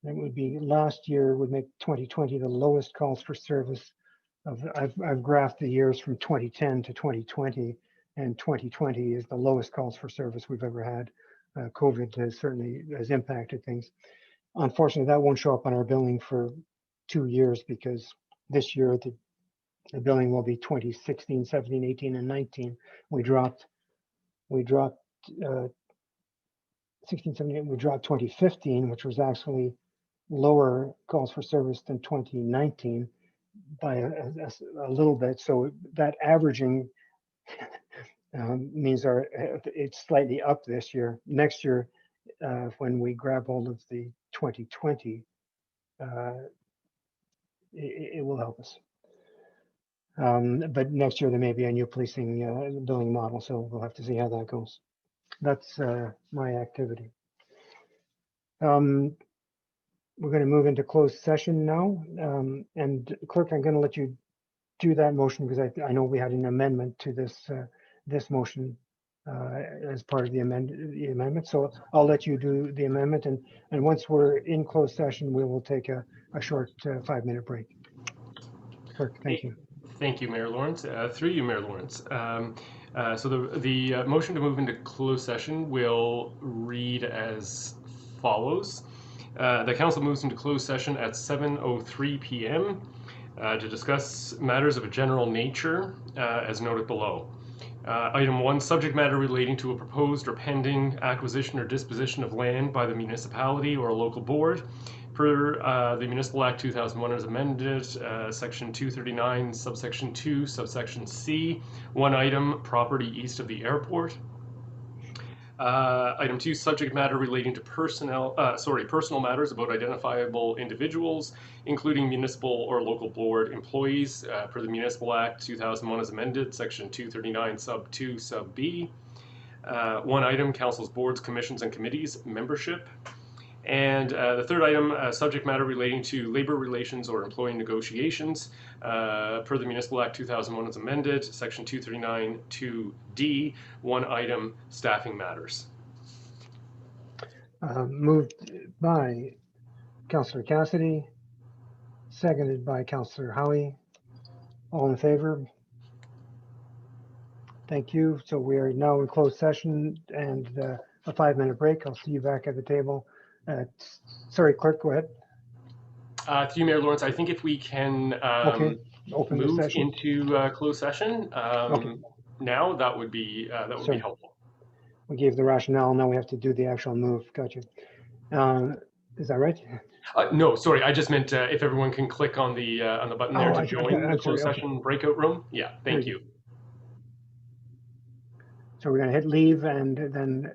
It would be last year would make 2020 the lowest calls for service. I've graphed the years from 2010 to 2020, and 2020 is the lowest calls for service we've ever had. COVID has impacted things. Unfortunately, that won't show up on our billing for 2 years, because this year the billing will be 2016, 17, 18, and 19. We dropped 16, 17, we dropped 2015, which was actually lower calls for service than 2019 by a little bit. So that averaging means it's slightly up this year. Next year, when we grab hold of the 2020, it will help us. But next year there may be a new policing billing model, so we'll have to see how that goes. That's my activity. We're going to move into closed session now. And clerk, I'm going to let you do that motion, because I know we had an amendment to this motion as part of the amendment. So I'll let you do the amendment, and once we're in closed session, we will take a short 5-minute break. Clerk, thank you. Thank you, Mayor Lawrence. Through you, Mayor Lawrence. So the motion to move into closed session will read as follows. The council moves into closed session at 7:03 p.m. To discuss matters of a general nature, as noted below. Item 1, subject matter relating to a proposed or pending acquisition or disposition of land by the municipality or a local board. per the Municipal Act 2001 as amended, section 239, subsection 2, subsection C. One item, property east of the airport. Item 2, subject matter relating to personal matters about identifiable individuals, including municipal or local board employees, per the Municipal Act 2001 as amended, section 239, sub 2, sub B. One item, council's boards, commissions, and committees membership. And the third item, subject matter relating to labor relations or employee negotiations, per the Municipal Act 2001 as amended, section 239, 2D. One item, staffing matters. Moved by Councillor Cassidy, seconded by Councillor Howie. All in favor? Thank you. So we are now in closed session and a 5-minute break. I'll see you back at the table. Sorry, clerk, go ahead. Through you, Mayor Lawrence, I think if we can Okay, open the move session. into closed session now, that would be Sorry. helpful. We gave the rationale, now we have to do the actual move. Gotcha. Is that right? No, sorry, I just meant if everyone can click on the button there to join the closed session breakout room. Yeah, thank you. So we're gonna hit leave and then,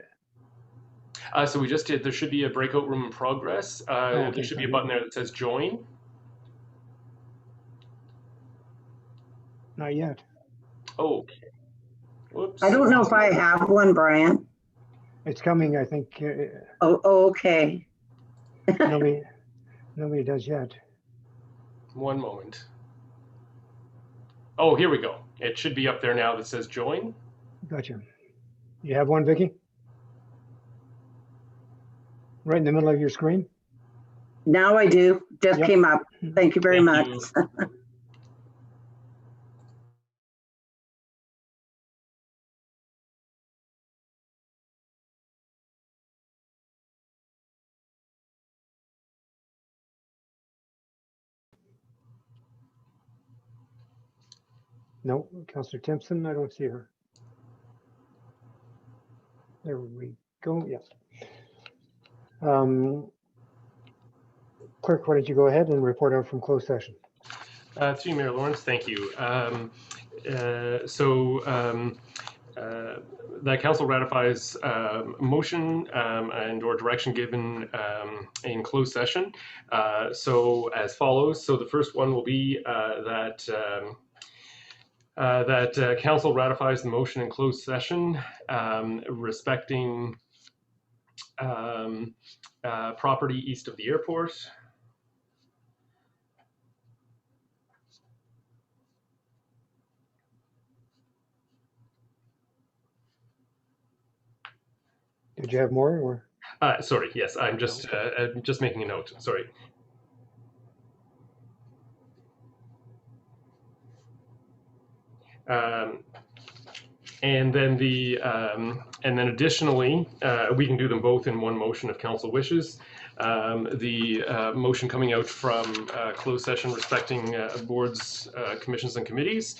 So we just did, there should be a breakout room in progress. okay, There should be a fine. button there that says join. Not yet. Okay. Whoops. I don't know if I have one, Brian. It's coming, I think. Oh, okay. Nobody does yet. One moment. Oh, here we go. It should be up there now that says join. Gotcha. You have one, Vicky? Right in the middle of your screen? Now I do. Just Yep. came up. Thank you very much. You. No, Councillor Timpson, I don't see her. There we go, yes. Clerk, why don't you go ahead and report out from closed session? To you, Mayor Lawrence, thank you. That council ratifies motion and or direction given in closed session. So as follows. So the first one will be that council ratifies the motion in closed session respecting property east of the airport. Did you have more or? Sorry, yes, I'm just making a note, sorry. And then additionally, we can do them both in one motion if council wishes. The motion coming out from closed session respecting boards, commissions, and committees,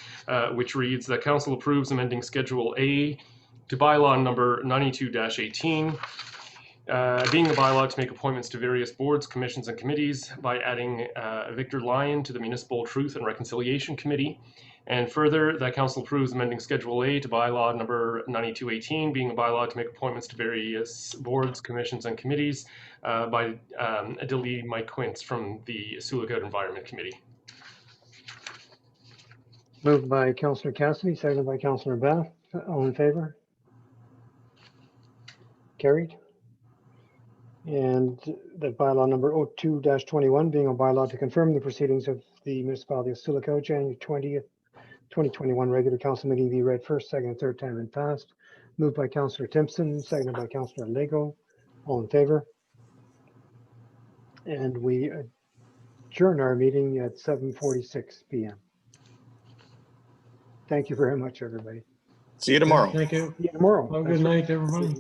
which reads that council approves amending Schedule A to bylaw number 92-18, being the bylaw to make appointments to various boards, commissions, and committees by adding Victor Lyon to the Municipal Truth and Reconciliation Committee. And further, that council approves amending Schedule A to bylaw number 92-18, being a bylaw to make appointments to various boards, commissions, and committees by deleting Mike Quince from the Sioux Lookout Environment Committee. Moved by Councillor Cassidy, seconded by Councillor Bath. All in favor? Carried. And that bylaw number 02-21 being a bylaw to confirm the proceedings of the municipality of Sioux Lookout, January 20th, 2021 regular council meeting be read first, second, and third time and passed. Moved by Councillor Timpson, seconded by Councillor Lego. All in favor? And we adjourn our meeting at 7:46 p.m. Thank you very much, everybody. See you tomorrow. Thank you. See you tomorrow. Have a good night, everybody.